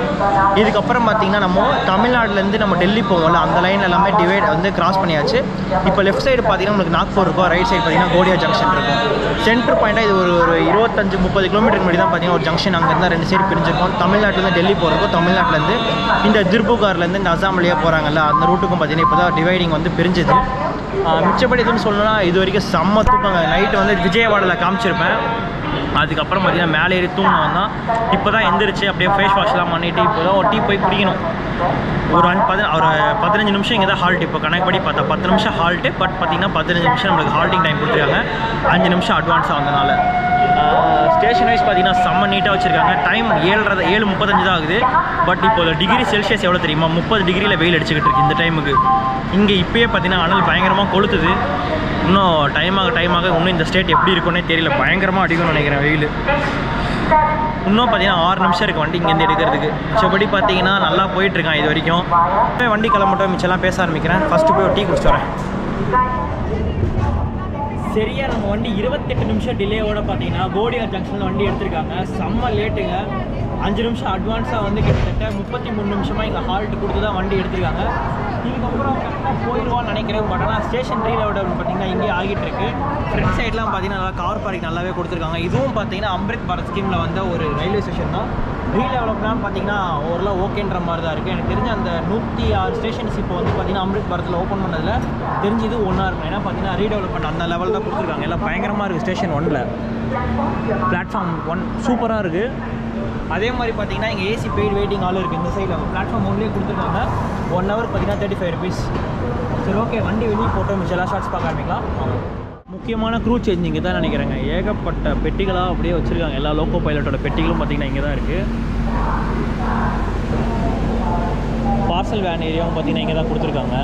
இதுக்கப்புறம் பார்த்தீங்கன்னா நம்ம தமிழ்நாட்டிலேருந்து நம்ம டெல்லி போவோம்ல, அந்த லைன் எல்லாமே டிவைட் வந்து கிராஸ் பண்ணியாச்சு. இப்போ லெஃப்ட் சைடு பார்த்தீங்கன்னா உங்களுக்கு நாக்பூர் இருக்கும், ரைட் சைடு பார்த்தீங்கன்னா கோடியா ஜங்ஷன் இருக்கும். சென்டர் பாயிண்டாக இது ஒரு 25-30 கிலோமீட்டர் முன்னாடி தான் பார்த்தீங்கன்னா ஒரு ஜங்ஷன். அங்கே இருந்தால் 2 சைடு பிரிஞ்சிருக்கும். தமிழ்நாட்டிலேருந்து டெல்லி போகிறதுக்கும் தமிழ்நாட்டிலேருந்து இந்த திர்புகார்லேருந்து இந்த அசாம் வழியாக போகிறாங்கல்ல, அந்த ரூட்டுக்கும் பார்த்தீங்கன்னா இப்போ தான் டிவைடிங் வந்து பிரிஞ்சுது. மிச்சப்படி எதுன்னு சொல்லணும்னா இது வரைக்கும் செம்ம தூக்கங்க. நைட்டு வந்து விஜயவாடாவில் காமிச்சிருப்பேன். அதுக்கப்புறம் பார்த்தீங்கன்னா மேலே ஏறி தூங்கினவன் தான். இப்போ தான் எந்திரிச்சு அப்படியே ஃபேஸ் வாஷ்லாம் பண்ணிவிட்டு இப்போ தான் ஒரு டீ போய் குடிக்கணும். ஒரு 15 நிமிஷம் இங்கே தான் ஹால்ட். இப்போ கணக்கு படி பார்த்தா 10 நிமிஷம் ஹால்ட்டு, பட் பார்த்தீங்கன்னா 15 நிமிஷம் நம்மளுக்கு ஹால்ட்டிங் டைம் கொடுத்துருக்காங்க. 5 நிமிஷம் அட்வான்ஸாக வந்தனால. ஸ்டேஷன் வைஸ் பார்த்தீங்கன்னா செம்ம நீட்டாக வச்சுருக்காங்க. டைம் 7:35 தான் ஆகுது. பட் இப்போ டிகிரி செல்சியஸ் எவ்வளோ தெரியுமா? 30 டிகிரியில் வெயில் அடிச்சுக்கிட்டு இருக்குது இந்த டைமுக்கு. இங்கே இப்போயே பார்த்தீங்கன்னா அனல் பயங்கரமாக கொளுத்துது. இன்னும் டைம் ஆக இன்னும் இந்த ஸ்டேட் எப்படி இருக்குன்னே தெரியல. பயங்கரமாக அடிக்கும்னு நினைக்கிறேன் வெயில். இன்னும் பார்த்தீங்கன்னா 6 நிமிஷம் இருக்குது வண்டி இங்கேருந்து எடுக்கிறதுக்கு. மிச்சப்படி பார்த்தீங்கன்னா நல்லா போயிட்டுருக்கான் இது வரைக்கும். வண்டி கிளம்பட்டும், மிச்சம்லாம் பேச ஆரம்பிக்கிறேன். ஃபஸ்ட்டு போய் ஒரு டீ குடிச்சிட்டு வரேன். சரியா நம்ம வண்டி 28 நிமிஷம் டிலேவோட பார்த்தீங்கன்னா கோடியா ஜங்ஷனில் வண்டி எடுத்திருக்காங்க. செம்ம லேட்டுங்க. 5 நிமிஷம் அட்வான்ஸாக வந்து கிட்டத்தட்ட 33 நிமிஷமாக இங்கே ஹால்ட் கொடுத்து தான் வண்டி எடுத்திருக்காங்க. இதுக்கப்புறம் கரெக்டாக போயிடுவான்னு நினைக்கிறேன். பட் ஆனால் ஸ்டேஷன் ரீலெவலப் பார்த்தீங்கன்னா இங்கே ஆகிட்டு இருக்கு. ஃப்ரண்ட் சைட்லாம் பார்த்தீங்கன்னா நல்லா கார் பார்க்கிங் நல்லாவே கொடுத்துருக்காங்க. இதுவும் பார்த்தீங்கன்னா அம்ரித் பாரத் ஸ்கீமில் வந்த ஒரு ரயில்வே ஸ்டேஷன் தான். ரீலெவலப்லாம் பார்த்தீங்கன்னா ஓரளவு ஓகேன்ற மாதிரி தான் இருக்குது. எனக்கு தெரிஞ்ச அந்த 106 ஸ்டேஷன்ஸ் இப்போ வந்து பார்த்தீங்கன்னா அம்ரித் பாரத்தில் ஓப்பன் பண்ணதில் தெரிஞ்சது ஒன்றா இருக்கும். ஏன்னா பார்த்தீங்கன்னா ரீடெவலப்மெண்ட் அந்த லெவல் தான் கொடுத்துருக்காங்க. எல்லாம் பயங்கரமாக இருக்குது. ஸ்டேஷன் 1ல் பிளாட்ஃபார்ம் 1 சூப்பராக இருக்குது. அதே மாதிரி பார்த்தீங்கன்னா இங்கே ஏசி பெய்டு வெயிட்டிங் ஆல் இருக்குது. இந்த சைடில் பிளாட்ஃபார்ம் 1லேயே கொடுத்துருக்காங்க. 1 ஹவர் பார்த்தீங்கன்னா 35 rupees. சரி ஓகே, வண்டி வெளியே போட்டோம், மிச்சம் எல்லாம் ஷார்ட்ஸ் பார்க்க ஆரம்பிக்கலாம். முக்கியமான க்ரூ சேஞ்ச் இங்கே தான் நினைக்கிறேங்க. ஏகப்பட்ட பெட்டிகளாக அப்படியே வச்சுருக்காங்க. எல்லா லோக்கோ பைலட்டோட பெட்டிகளும் பார்த்திங்கன்னா இங்கே தான் இருக்குது. பார்சல் வேன் ஏரியாவும் பார்த்திங்கன்னா இங்கே தான் கொடுத்துருக்காங்க.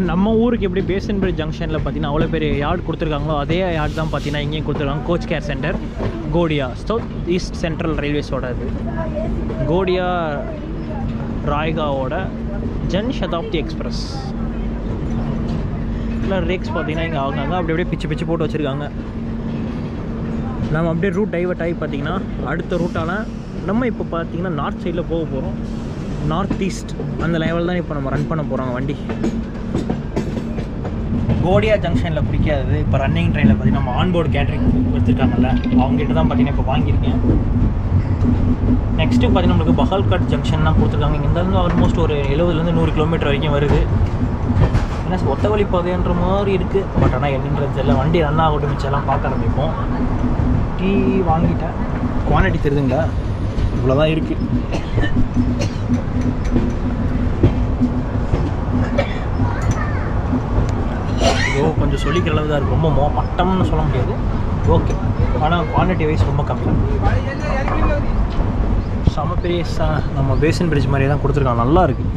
நம்ம ஊருக்கு எப்படி பேசன் பிரிட்ஜ் ஜங்ஷனில் பார்த்தீங்கன்னா அவ்வளோ பெரிய யார்டு கொடுத்துருக்காங்களோ அதே யார்டு தான் பார்த்தீங்கன்னா இங்கேயும் கொடுத்துருக்காங்க. கோச் கேர் சென்டர் கோடியா சவுத் ஈஸ்ட் சென்ட்ரல் ரயில்வேஸோட இது கோடியா ராய்காவோட ஜன் சதாப்தி எக்ஸ்பிரஸ். இல்லை ரேக்ஸ் பார்த்தீங்கன்னா இங்கே ஆகுங்க. அப்படி அப்படியே பிச்சு போட்டு வச்சுருக்காங்க. நம்ம அப்படியே ரூட் டைவர்ட் ஆகி பார்த்தீங்கன்னா அடுத்த ரூட்டால் நம்ம இப்போ பார்த்தீங்கன்னா நார்த் சைடில் போக போகிறோம். நார்த் ஈஸ்ட் அந்த லெவல் தான் இப்போ நம்ம ரன் பண்ண போகிறோம் வண்டி. கோடியா ஜங்ஷனில் பிடிக்காது. இப்போ ரன்னிங் ட்ரெயினில் பார்த்தீங்கன்னா நம்ம ஆன்போர்டு கேட்ரிங் வச்சுருக்காங்கல்ல, அவங்ககிட்ட தான் பார்த்தீங்கன்னா இப்போ வாங்கியிருக்கேன். நெக்ஸ்ட்டு பார்த்தீங்கன்னா நம்மளுக்கு பஹல்கட் ஜங்ஷன் தான் கொடுத்துருக்காங்க. இங்கேருந்து ஆல்மோஸ்ட் ஒரு 70 100 கிலோமீட்டர் வரைக்கும் வருது. ஏன்னா ஒத்த வழி பாதைன்ற மாதிரி இருக்குது. பட் ஆனால் என்னன்றது தெரியல. வண்டி ரன் ஆகட்டும், மிச்செல்லாம் பார்க்க ஆரம்பிப்போம். டீ வாங்கிட்டேன். குவான்டிட்டி தெரியுதுங்களா, இவ்வளோதான் இருக்குது. ஐயோ கொஞ்சம் சொல்லிக்கிற அளவு தான் இருக்குது. ரொம்ப மட்டம்னு சொல்ல முடியாது, ஓகே. ஆனால் குவான்டிட்டி வைஸ் ரொம்ப கம்மி. செம பெரிய நம்ம பேசன் பிரிட்ஜ் மாதிரியே தான் கொடுத்துருக்காங்க. நல்லா இருக்குது.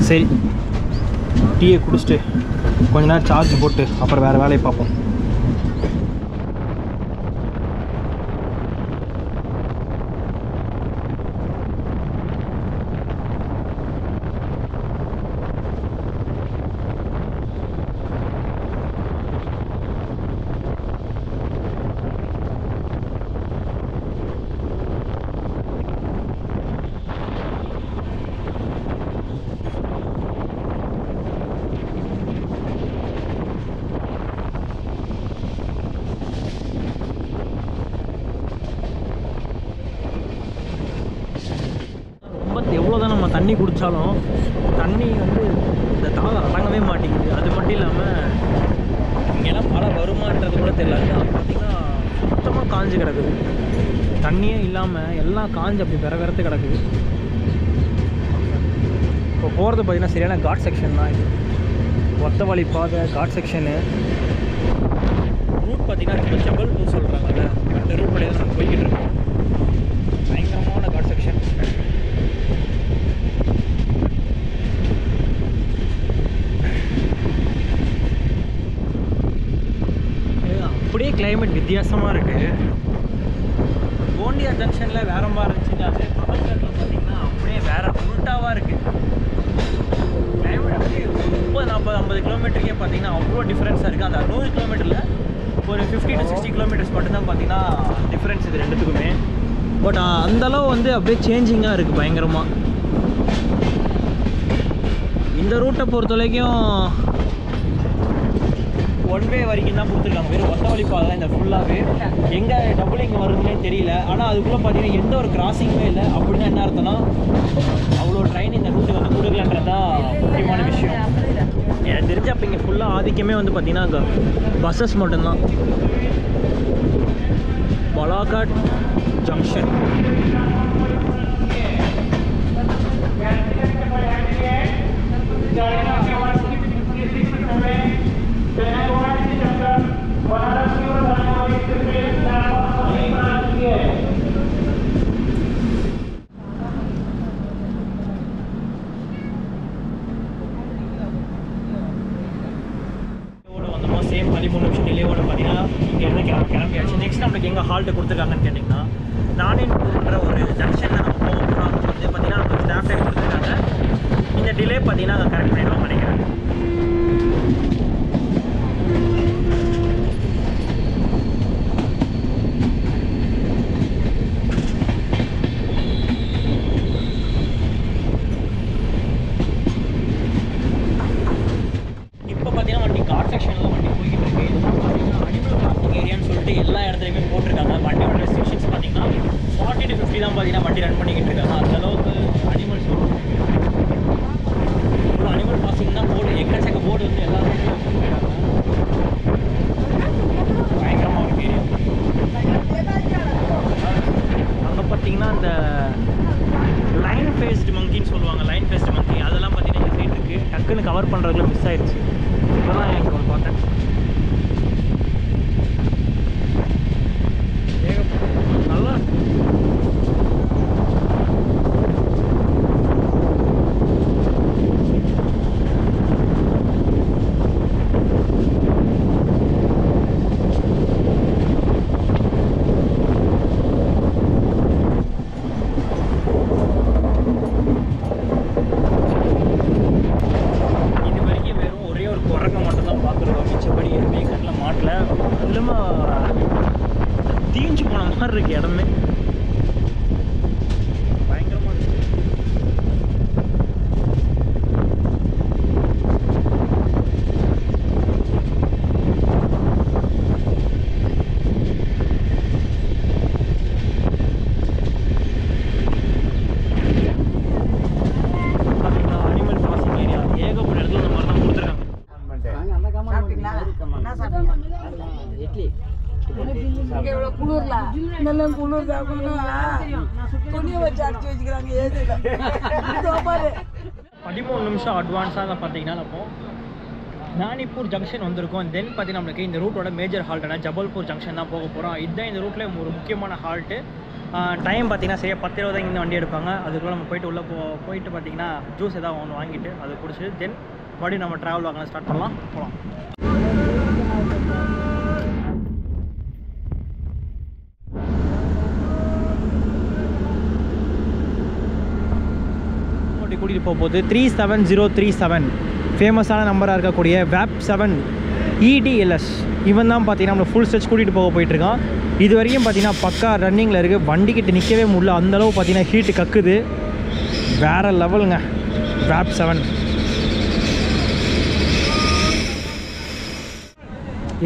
சரி, டீயை குடிச்சிட்டு கொஞ்ச நேரம் சார்ஜ் போட்டு அப்புறம் வேறு வேலையை பார்ப்போம். எவ்வளோ தான் நம்ம தண்ணி குடித்தாலும் தண்ணி வந்து இந்த தாகம் அடங்கவே மாட்டேங்குது. அது மட்டும் இல்லாமல் இங்கெல்லாம் மழை வருமானது கூட தெரியல. அது பார்த்திங்கன்னா சுத்தமாக காஞ்சு கிடக்குது. தண்ணியே இல்லாமல் எல்லாம் காஞ்சு அப்படி விறத்து கிடக்குது. இப்போ போகிறது பார்த்திங்கன்னா சரியான காட் செக்ஷன் தான் இது. ஒத்த வழி பாதை காட் செக்ஷனு. ரூட் பார்த்திங்கன்னா ஜபல்பூர் சொல்கிறாங்கல்ல, அந்த ரூட் வழியாக நம்ம போய்கிட்டு இருக்கோம். பயங்கரமான காட் செக்ஷன். அப்படியே கிளைமேட் வித்தியாசமாக இருக்குது. கோண்டியா ஜங்ஷனில் வேற மாதிரி இருந்துச்சுங்க. அது பகல்கட்டில் பார்த்தீங்கன்னா அப்படியே வேற உல்ட்டாவாக இருக்குது. கிளைமேட் அப்படியே 30 40 50 கிலோமீட்டருக்கே பார்த்தீங்கன்னா அவ்வளோ டிஃப்ரென்ஸாக இருக்குது. அந்த 100 கிலோமீட்டரில் ஒரு 50 to 60 கிலோமீட்டர்ஸ் மட்டும்தான் பார்த்தீங்கன்னா டிஃப்ரென்ஸ் இது ரெண்டுத்துக்குமே. பட் அந்தளவு வந்து அப்படியே சேஞ்சிங்காக இருக்குது பயங்கரமாக. இந்த ரூட்டை பொறுத்த வரைக்கும் ஒன் வே வரைக்கும் தான் கொடுத்துருக்காங்க. வெறும் ஒத்த வழி பாதை தான் இந்த ஃபுல்லாகவே. எங்கே டபுளிங் வருதுன்னே தெரியல. ஆனால் அதுக்குள்ளே பார்த்தீங்கன்னா எந்த ஒரு கிராசிங்குமே இல்லை. அப்படின்னா என்ன அர்த்தம்னா அவ்வளோ ட்ரெயின் இந்த ரூட்டுக்கு வந்து கொடுக்கலன்றது தான் முக்கியமான விஷயம். எனக்கு தெரிஞ்ச அப்போ இங்கே ஃபுல்லாக ஆதிக்கமே வந்து பார்த்திங்கன்னா பஸ்ஸஸ் மட்டும்தான். பலாகாட் ஜங்ஷன். சேம் 13 நிமிஷம் டிலேவோட பார்த்தீங்கன்னா இங்கேருந்து கிளம்பியாச்சு. நெக்ஸ்ட் நம்மளுக்கு எங்கே ஹால்ட்டு கொடுத்துருக்காங்கன்னு கேட்டிங்கன்னா, நானேன்ற ஒரு ஜங்ஷனில் நம்ம போகிறோம். வந்து பார்த்தீங்கன்னா நமக்கு ஸ்டாஃப் டைம் கொடுத்துருக்காங்க. இந்த டிலே பார்த்தீங்கன்னா அதை கரெக்ட் பண்ணிடுவோம் நினைக்கிறேன். எல்லா இடத்துலையுமே போட்டிருக்காங்க. வண்டியோட ரெஸ்ட்ரிக்ஷன்ஸ் பார்த்தீங்கன்னா 40 to 50 தான் பார்த்தீங்கன்னா வண்டி ரன் பண்ணிக்கிட்டு இருக்காங்க. அந்தளவுக்கு அனிமல்ஸ் வரும். இவ்வளோ அனிமல் பாசிங் தான் போர்டு, எக்கச்சக்க போர்டு வந்து எல்லாரும் பயங்கரமாக ஒரு ஏரியா. அங்கே பார்த்தீங்கன்னா அந்த லைன் ஃபேஸ்டு மங்கின்னு சொல்லுவாங்க. லைன் ஃபேஸ்டு மங்கி அதெல்லாம் பார்த்தீங்கன்னா இந்த சைடு இருக்குது. டக்குன்னு கவர் பண்ணுறதுக்குள்ள மிஸ் ஆயிடுச்சு. இப்போதான் எனக்கு ஒன்று பார்த்தேன். நல்லா தீஞ்சு போன மாதிரி இருக்குது இடமே. இட்லி பதிமூணு நிமிஷம் அட்வான்ஸாக பார்த்தீங்கன்னா அப்போ நானிப்பூர் ஜங்ஷன் வந்திருக்கோம். தென் பார்த்தீங்கன்னா நம்மளுக்கு இந்த ரூட்டோட மேஜர் ஹால்ட்டான ஜபல்பூர் ஜங்ஷன் தான் போக போகிறோம். இதுதான் இந்த ரூட்டில் ஒரு முக்கியமான ஹால்ட்டு. டைம் பார்த்தீங்கன்னா சரியாக 10:20 தான் இங்கே வண்டி எடுப்பாங்க. அதுக்குள்ளே நம்ம போயிட்டு உள்ளே போயிட்டு பார்த்தீங்கன்னா ஜூஸ் எதாவது ஒன்று வாங்கிட்டு அதை குடிச்சிட்டு தென் மறுபடியும் நம்ம ட்ராவல் வாங்க ஸ்டார்ட் பண்ணலாம். போகலாம். கூட்டிகிட்டு போகும்போது 37037 ஃபேமஸான நம்பராக இருக்கக்கூடிய வேப் 7 EDLS இவன் தான் பார்த்தீங்கன்னா நம்மளை ஃபுல் ஸ்ட்ரெச் கூட்டிகிட்டு போயிட்டுருக்கான். இது வரைக்கும் பார்த்தீங்கன்னா பக்கா ரன்னிங்கில் இருக்குது. வண்டிக்கிட்ட நிற்கவே முடியல, அந்தளவு பார்த்தீங்கன்னா ஹீட்டு கக்குது. வேறு லெவலுங்க வேப் 7.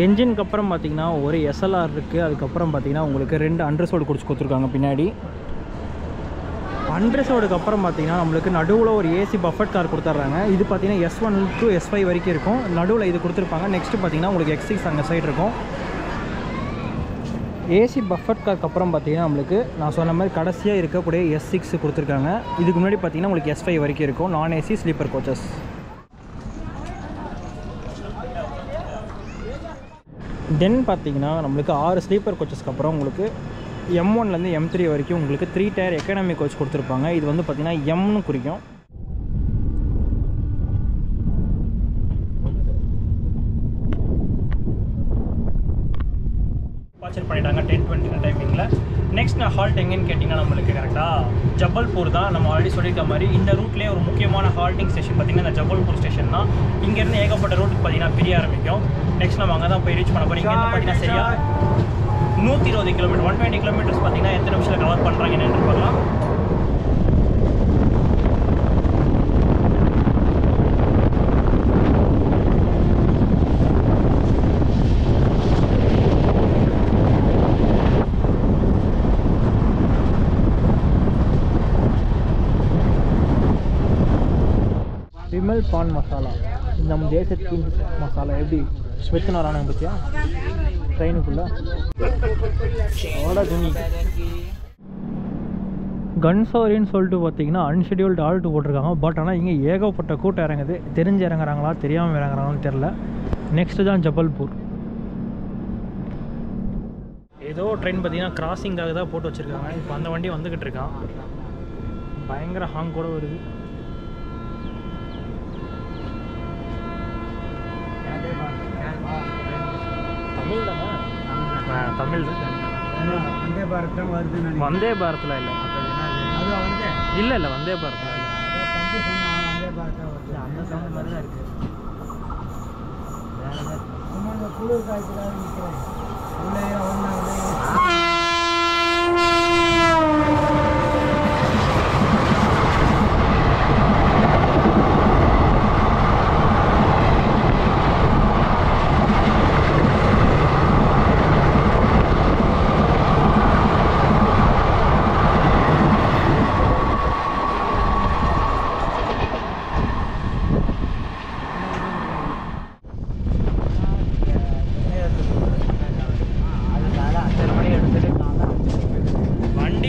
என்ஜினுக்கு அப்புறம் பார்த்தீங்கன்னா ஒரு SLR இருக்குது. அதுக்கப்புறம் பார்த்தீங்கன்னா உங்களுக்கு 2 அண்டர்சோடு குடிச்சு கொடுத்துருக்காங்க பின்னாடி. அண்டர்சோடுக்கு அப்புறம் பார்த்தீங்கன்னா நம்மளுக்கு நடுவில் ஒரு ஏசி பஃபட் கார் கொடுத்துட்றாங்க. இது பார்த்தீங்கன்னா S1 to S5 வரைக்கும் இருக்கும். நடுவில் இது கொடுத்துருப்பாங்க. நெக்ஸ்ட்டு பார்த்தீங்கன்னா உங்களுக்கு X6 அந்த சைடு இருக்கும். ஏசி பஃபட் காருக்கு அப்புறம் பார்த்தீங்கன்னா நம்மளுக்கு நான் சொன்ன மாதிரி கடைசியாக இருக்கக்கூடிய S6 கொடுத்துருக்காங்க. இதுக்கு முன்னாடி பார்த்தீங்கன்னா உங்களுக்கு S5 வரைக்கும் இருக்கும். நான் ஏசி ஸ்லீப்பர் கோச்சஸ். தென் பார்த்தீங்கன்னா நம்மளுக்கு 6 ஸ்லீப்பர் கோச்சஸ்க்கு அப்புறம் உங்களுக்கு M1லேருந்து M3 வரைக்கும் உங்களுக்கு 3 டயர் எக்கனாமி கோச் கொடுத்துருப்பாங்க. இது வந்து பார்த்தீங்கன்னா Mனு குறிக்கும். பாச்சர் பண்ணிட்டாங்க 10:20 டைமிங்கில். நெக்ஸ்ட் நான் ஹால்ட் எங்கேன்னு கேட்டிங்கன்னா நம்மளுக்கு கரெக்டாக ஜபல்பூர் தான். நம்ம ஆல்ரெடி சொல்லியிருக்க மாதிரி இந்த ரூட்லேயே ஒரு முக்கியமான ஹால்ட்டிங் ஸ்டேஷன் பார்த்திங்கன்னா இந்த ஜபல்பூர் ஸ்டேஷன் தான். இங்கேருந்து ஏகப்பட்ட ரூட்டுக்கு பார்த்தீங்கன்னா பிரிய ஆரம்பிக்கும். நெக்ஸ்ட் நம்ம அங்கே தான் போய் ரீச் பண்ண போகிறோம். இங்கேருந்து பார்த்தீங்கன்னா சரியா 120 கிலோமீட்டர் 120 கிலோமீட்டர்ஸ் பார்த்தீங்கன்னா எத்தனை நிமிஷத்தில் கவர் பண்ணுறாங்க என்னென்னு பார்க்கலாம். விமல் பான் மசாலா, நம்ம தேசத்தின் மசாலா எப்படி ஸ்வெத்துன்னு வரானுங்க பற்றியா ட்ரெயினுக்குள்ளே அவ்வளோ துணி. கன்சோரின்னு சொல்லிட்டு பார்த்தீங்கன்னா அன்ஷெடியூல்டு ஆல்ட்டு போட்டிருக்காங்க. பட் ஆனால் இங்கே ஏகப்பட்ட கூட்டம் இறங்குது. தெரிஞ்சு இறங்குறாங்களா தெரியாமல் இறங்குறாங்களான்னு தெரில. நெக்ஸ்ட்டு தான் ஜபல்பூர். ஏதோ ட்ரெயின் பார்த்தீங்கன்னா கிராசிங்காக தான் போட்டு வச்சுருக்காங்க. இப்போ அந்த வண்டி வந்துக்கிட்டு இருக்கான். பயங்கர ஹாங் கூட வருது. தமிழ் தானே? தமிழ் வந்தே பாரத் தான் வருது. வந்தே பாரத்தில் இல்லை இல்லை இல்லை வந்தே பாரத்தில் இல்லை. வந்தே பாரத் தான் வருது. அந்த சவுண்ட் மாதிரி தான் இருக்குது. குளிர் காய்ச்சலாக நிற்கிறேன் உள்ளே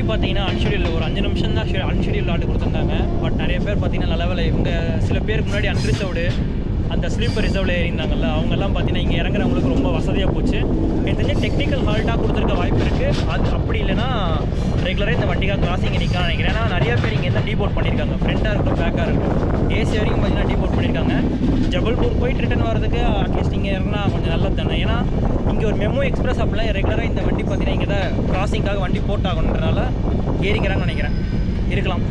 பார்த்தீங்கன்னா அன்ஷெடியூல் ஒரு 5 நிமிஷம் தான் அன்ஷெடியூல் ஆட்டு கொடுத்துருந்தாங்க. பட் நிறைய பேர் பார்த்தீங்கன்னா நல்ல வேலை இவங்க சில பேருக்கு முன்னாடி அன்ரிசர்வ்டு அந்த ஸ்லீப்பர் ரிசர்வில் ஏறிந்தாங்கல்ல அவங்கெல்லாம் பார்த்தீங்கன்னா இங்கே இறங்குறவங்களுக்கு ரொம்ப வசதியாக போச்சு. எனக்கு தெரிஞ்ச டெக்னிக்கல் ஹால்ட்டாக கொடுத்துருக்க வாய்ப்பு இருக்குது. அது அப்படி இல்லைன்னா ரெகுலராக இந்த வண்டிக்காக கிராசிங் நிற்கலாம் நினைக்கிறேன். ஏன்னா நிறைய பேர் இங்கே இருந்தால் டீபோர்ட் பண்ணியிருக்காங்க. ஃப்ரண்ட்டாக இருக்கட்டும் பேக்காக இருக்கட்டும் ஏசி வரைக்கும் பார்த்தீங்கன்னா டீபோர்ட் பண்ணியிருக்காங்க. ஜபல்பூர் போயிட்டு ரிட்டன் வரதுக்கு அட்லீஸ்ட் இங்கே இறங்கினா கொஞ்சம் நல்லது தானே. ஏன்னா இங்கே ஒரு மெமோ எக்ஸ்பிரஸ் அப்படிலாம் ரெகுலராக இந்த வண்டி பார்த்தீங்கன்னா இங்கே தான் கிராசிங்காக வண்டி போட்டாகணுன்றனால ஏறிக்கிறாங்கன்னு நினைக்கிறேன். இருக்கலாம்.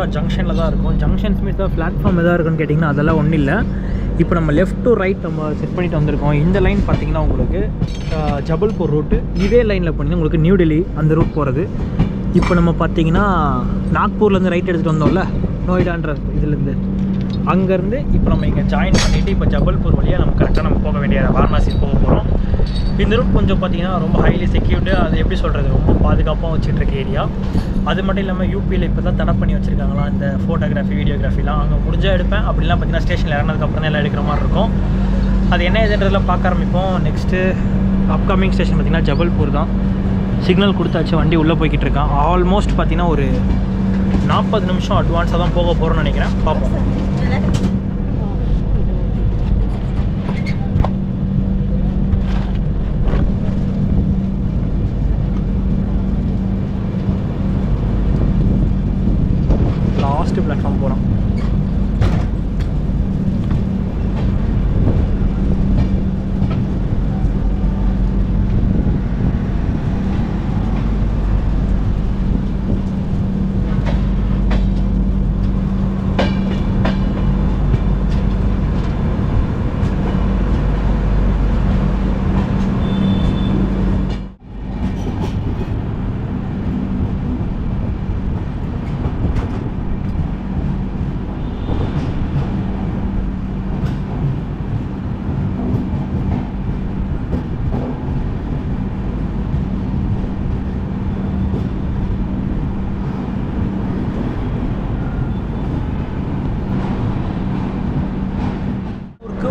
ஷோரா ஜங்ஷனில் தான் இருக்கும். ஜங்ஷன் ஸ்மித் பிளாட்ஃபார்ம் எதாவது இருக்குன்னு கேட்டிங்கன்னா அதெல்லாம் ஒன்றும் இல்லை. இப்போ நம்ம லெஃப்ட் டு ரைட் நம்ம செட் பண்ணிட்டு வந்திருக்கோம். இந்த லைன் பார்த்திங்கன்னா உங்களுக்கு ஜபல்பூர் ரூட்டு, இதே லைனில் பண்ணிங்கன்னா உங்களுக்கு நியூ டெல்லி அந்த ரூட் போகிறது. இப்போ நம்ம பார்த்திங்கன்னா நாக்பூர்லேருந்து ரைட் எடுத்துகிட்டு வந்தோம்ல, நோய்டான்ற இதுலேருந்து, அங்கேருந்து இப்போ நம்ம இங்கே ஜாயின் பண்ணிவிட்டு இப்போ ஜபல்பூர் வழியாக நம்ம கரெக்டாக நம்ம போக வேண்டிய வாரணாசி போக போகிறோம். இந்த ரூட் கொஞ்சம் பார்த்திங்கன்னா ரொம்ப ஹைலி செக்யூர்டு, அது எப்படி சொல்கிறது, ரொம்ப பாதுகாப்பாக வச்சுட்ருக்க ஏரியா. அது மட்டும் இல்லாமல் யூபியில் இப்போ தான் தடை பண்ணி வச்சுருக்காங்களா இந்த ஃபோட்டோகிராஃபி வீடியோகிராஃபிலாம். அங்கே முடிஞ்சால் எடுப்பேன், அப்படிலாம் பார்த்திங்கன்னா ஸ்டேஷனில் இறங்கினதுக்கப்புறம் தான் எல்லாம் எடுக்கிற மாதிரி இருக்கும். அது என்ன இதுன்றதெல்லாம் பார்க்க ஆரம்பிப்போம். நெக்ஸ்ட்டு அப்கமிங் ஸ்டேஷன் பார்த்திங்கன்னா ஜபல்பூர் தான். சிக்னல் கொடுத்தாச்சு, வண்டி உள்ளே போய்கிட்டு இருக்கான். ஆல்மோஸ்ட் பார்த்திங்கன்னா ஒரு 40 நிமிஷம் அட்வான்ஸாக தான் போக போகிறோம்னு நினைக்கிறேன். பார்ப்போம். லாஸ்ட்டு பிளாட்ஃபார்ம் போகிறோம்.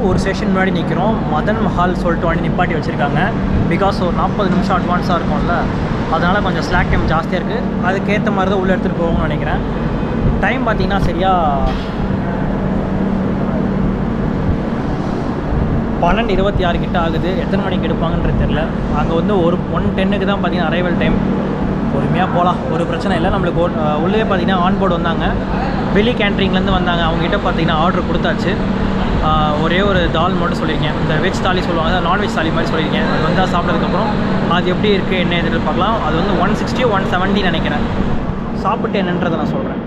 ஒரு ஸ்டேஷன் முன்னாடி நிற்கிறோம். மதன் மஹால் சொல்லிட்டு வண்டி நிப்பாட்டி வச்சுருக்காங்க. பிகாஸ் ஒரு 40 நிமிஷம் அட்வான்ஸாக இருக்கும்ல, அதனால் கொஞ்சம் ஸ்லாக் டைம் ஜாஸ்தியாக இருக்குது. அதுக்கேற்ற மாதிரி தான் உள்ளே எடுத்துகிட்டு போகணும்னு நினைக்கிறேன். டைம் பார்த்திங்கன்னா சரியாக 12:26 கிட்ட ஆகுது. எத்தனை மணிக்கு எடுப்பாங்கன்றது தெரில. அங்கே வந்து ஒரு 1:10க்கு தான் பார்த்திங்கன்னா அரைவல் டைம். பொறுமையாக போகலாம், ஒரு பிரச்சனை இல்லை. நம்மளுக்கு உள்ளே பார்த்திங்கன்னா ஆன்போர்டு வந்தாங்க, வெளி கேன்ட்ரிங்லேருந்து வந்தாங்க. அவங்ககிட்ட பார்த்திங்கன்னா ஆர்டர் கொடுத்தாச்சு. ஒரே ஒரு தால் மட்டும் சொல்லியிருக்கேன். இந்த வெஜ் தாலி சொல்லுவாங்க, நான்வெஜ் தாலி மாதிரி சொல்லியிருக்கேன். அது வந்தால் சாப்பிட்டதுக்கப்புறம் அது எப்படி இருக்குது என்ன எதுன்னு பார்க்கலாம். அது வந்து 160 170 நினைக்கிறேன். சாப்பிட்டு என்னன்றதை நான் சொல்கிறேன்.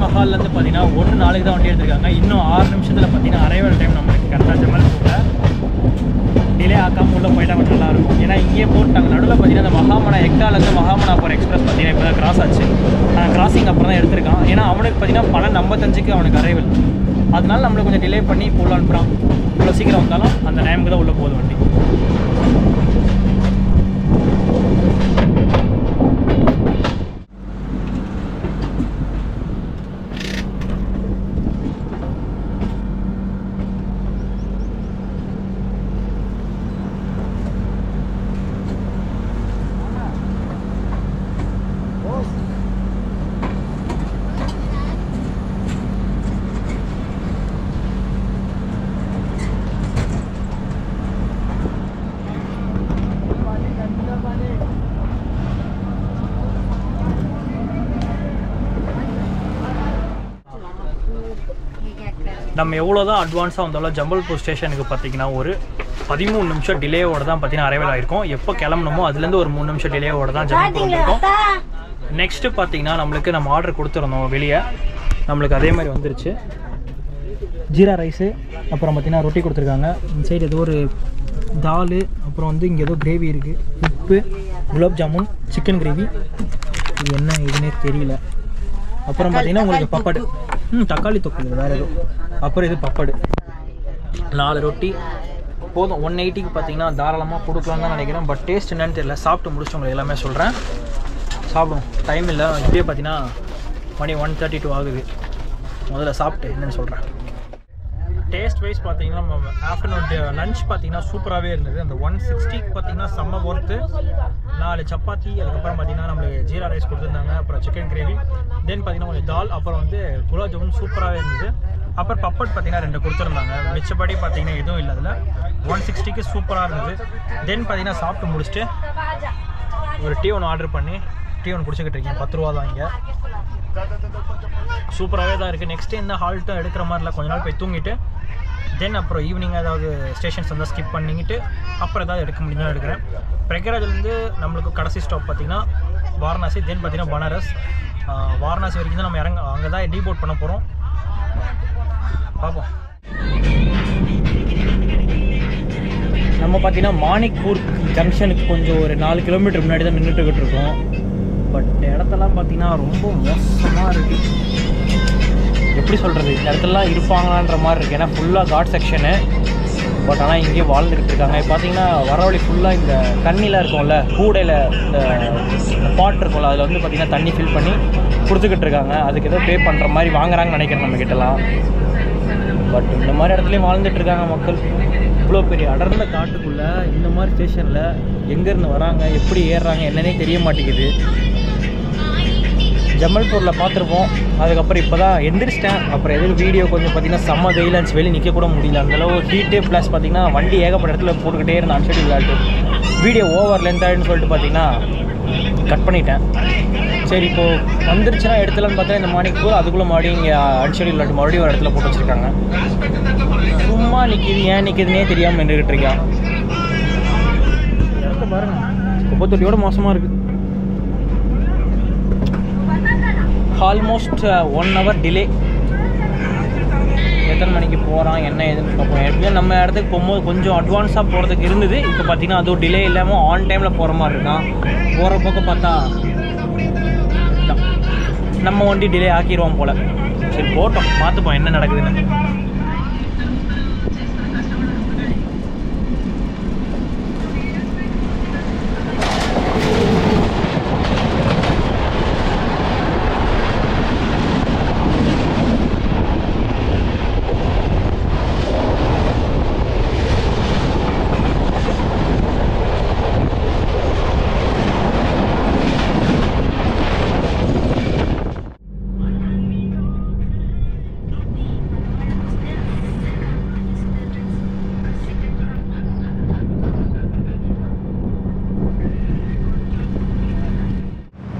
மஹால்லேருந்து பார்த்தீங்கன்னா 1 நாளைக்கு தான் வண்டி எடுத்துருக்காங்க. இன்னும் 6 நிமிஷத்தில் பார்த்தீங்கன்னா அரைவல் டைம் நம்மளுக்கு கரெக்டாக ஜபல்பூரில். டிலே ஆக்காமல் உள்ளே போயிட்டா கொஞ்சம் நல்லாயிருக்கும். ஏன்னா இங்கேயே போட்டாங்க. நடுவில் பார்த்தீங்கன்னா இந்த மகாமனா எக்டாலேருந்து மகாமனா போகிற எக்ஸ்பிரஸ் பார்த்தீங்கன்னா இப்போ தான் கிராஸ் ஆச்சு. கிராசிங் அப்புறம் தான் எடுத்திருக்கான். ஏன்னா அவனுக்கு பார்த்தீங்கன்னா 12:55க்கு அவனுக்கு அரைவல். அதனால நம்மளுக்கு கொஞ்சம் டிலே பண்ணி இப்போ உள்ள அனுப்புகிறான். இவ்வளோ சீக்கிரம் வந்தாலும் அந்த டைமுக்கு தான் உள்ளே போகுது வண்டி. நம்ம எவ்வளோ தான் அட்வான்ஸாக வந்தாலும் ஜபல்பூர் ஸ்டேஷனுக்கு பார்த்திங்கன்னா ஒரு 13 நிமிஷம் டிலேவோட தான் பார்த்தீங்கன்னா அரைவல் ஆகிருக்கும். எப்போ கிளம்பணுமோ அதுலேருந்து ஒரு 3 நிமிஷம் டிலேவோட தான் ஜபல்பூர் வந்திருக்கும். நெக்ஸ்ட்டு பார்த்திங்கன்னா நம்மளுக்கு நம்ம ஆர்டர் கொடுத்துருந்தோம் வெளியே, நம்மளுக்கு அதே மாதிரி வந்துருச்சு. ஜீரா ரைஸு, அப்புறம் பார்த்திங்கன்னா ரொட்டி கொடுத்துருக்காங்க. இந்த சைடு ஏதோ ஒரு தால், அப்புறம் வந்து இங்கே ஏதோ கிரேவி இருக்குது, உப்பு, குலாப் ஜாமுன், சிக்கன் கிரேவி, இது என்ன இதுன்னே தெரியல. அப்புறம் பார்த்தீங்கன்னா உங்களுக்கு பப்படு, தக்காளி தொக்கு வேறு ஏதோ, அப்புறம் இது பப்படு, 4 ரொட்டி போதும். 180க்கு பார்த்தீங்கன்னா தாராளமாக கொடுக்கலான்னு தான் நினைக்கிறேன். பட் டேஸ்ட் என்னன்னு தெரியல. சாப்பிட்டு முடிச்சுட்டு உங்களுக்கு எல்லாமே சொல்கிறேன். சாப்பிடும் டைம் இல்லை, இப்படியே பார்த்தீங்கன்னா மணி 1:32 ஆகுது. முதல்ல சாப்பிட்டு என்னென்னு சொல்கிறேன். டேஸ்ட் வைஸ் பார்த்தீங்கன்னா நம்ம ஆஃப்டர்நூன் லன்ச் பார்த்தீங்கன்னா சூப்பராகவே இருந்தது. அந்த 160க்கு பார்த்தீங்கன்னா செம்ம ஒர்த்து. 4 சப்பாத்தி, அதுக்கப்புறம் பார்த்தீங்கன்னா நம்மளுக்கு ஜீரா ரைஸ் கொடுத்துருந்தாங்க, அப்புறம் சிக்கன் கிரேவி, தென் பார்த்தீங்கன்னா கொஞ்சம் தால், அப்புறம் வந்து குலாப் ஜாமுன் சூப்பராகவே இருந்தது. அப்புறம் பப்பட் பார்த்தீங்கன்னா 2 கொடுத்துருந்தாங்க. மிச்சப்படி பார்த்தீங்கன்னா எதுவும் இல்லை. அதில் 160க்கு சூப்பராக இருந்தது. தென் பார்த்தீங்கன்னா சாப்பிட்டு முடிச்சுட்டு ஒரு டீ ஒன்று ஆர்டர் பண்ணி டீ ஒன்று குடிச்சிக்கிட்டு இருக்கேன். 10 ரூபா தான் இங்கே. சூப்பராகவே தான் இருக்குது. நெக்ஸ்ட்டு இந்த ஹால்ட்டும் எடுக்கிற மாதிரில கொஞ்ச நாள் போய் தூங்கிட்டு தென் அப்புறம் ஈவினிங் ஏதாவது ஸ்டேஷன்ஸ் வந்து ஸ்கிப் பண்ணிக்கிட்டு அப்புறம் ஏதாவது எடுக்க முடிஞ்சாலும் எடுக்கிறேன். பிரக்யாராஜ்லேருந்து நம்மளுக்கு கடைசி ஸ்டாப் பார்த்திங்கன்னா வாரணாசி, தென் பார்த்திங்கன்னா பனாரஸ். வாரணாசி வரைக்கும் தான் நம்ம அங்கே தான் டீபோர்ட் பண்ண போகிறோம். பார்ப்போம். நம்ம பார்த்திங்கன்னா மாணிக்பூர் ஜங்ஷனுக்கு கொஞ்சம் ஒரு 4 கிலோமீட்டர் முன்னாடி தான் நின்றுட்டுக்கிட்டு இருக்கோம். பட் இடத்தெல்லாம் பார்த்திங்கன்னா ரொம்ப மோசமாக இருக்குது. எப்படி சொல்கிறது, இந்த இடத்துலலாம் இருப்பாங்களான்ற மாதிரி இருக்குது. ஏன்னா ஃபுல்லாக காட் செக்ஷனு. பட் ஆனால் இங்கேயே வாழ்ந்துக்கிட்டு இருக்காங்க. இப்போ பார்த்தீங்கன்னா வர வழி ஃபுல்லாக இந்த தண்ணிலாம் இருக்கும்ல, கூடையில் இந்த பாட் இருக்கும்ல, அதில் வந்து பார்த்திங்கன்னா தண்ணி ஃபில் பண்ணி கொடுத்துக்கிட்டு இருக்காங்க. அதுக்கு ஏதோ பே பண்ணுற மாதிரி வாங்குறாங்கன்னு நினைக்கிறேன் நம்மக்கிட்டலாம். பட் இந்த மாதிரி இடத்துலையும் வாழ்ந்துட்டு இருக்காங்க மக்கள். இவ்வளோ பெரிய அடர்ந்த காட்டுக்குள்ளே இந்த மாதிரி ஸ்டேஷனில் எங்கேருந்து வராங்க, எப்படி ஏறுறாங்க என்னன்னே தெரிய மாட்டேங்குது. ஜமல்பூரில் பார்த்துருப்போம். அதுக்கப்புறம் இப்போ தான் எந்திரிச்சிட்டேன். அப்புறம் எதுவும் வீடியோ கொஞ்சம் பார்த்திங்கன்னா செம்ம வெயிலன்ஸ், வெளியே நிற்க கூட முடியல, அந்தளவு ஹீட்டு. ப்ளஸ் பார்த்திங்கன்னா வண்டி ஏகப்பட்ட இடத்துல போட்டுக்கிட்டே இருந்தேன் அன்ஷெட்யூல் விளையாட்டு. வீடியோ ஓவர் லென்த் ஆகிடுன்னு சொல்லிட்டு பார்த்திங்கன்னா கட் பண்ணிட்டேன். சரி இப்போது வந்துருச்சுன்னா எடுத்துலான்னு பார்த்தா இந்த மாணிக்பூர், அதுக்குள்ளே மறுபடியும் இங்கே அன்ஷெட்யூல் விளையாட்டு மறுபடியும் ஒரு இடத்துல போட்டு வச்சுருக்காங்க. சும்மா நிற்கிது, ஏன் நிற்கிதுன்னே தெரியாமல் நின்றுக்கிட்டு இருக்கேன். இடத்த பாருங்கள், குப்பத்தொட்டியோட மோசமாக இருக்குது. Almost 1 hour delay. எத்தனை மணிக்கு போகிறான் என்ன ஏதுன்னு பார்ப்போம். எப்படியும் நம்ம இடத்துக்கு போகும்போது கொஞ்சம் அட்வான்ஸாக போகிறதுக்கு இருந்தது. இப்போ பார்த்தீங்கன்னா அதுவும் டிலே இல்லாமல் ஆன் டைமில் போகிற மாதிரி இருக்கான். போகிற பக்கம் பார்த்தா நம்ம வண்டி டிலே ஆக்கிடுவோம் போல். சரி போட்டோம், பார்த்துப்போம் என்ன நடக்குதுன்னு.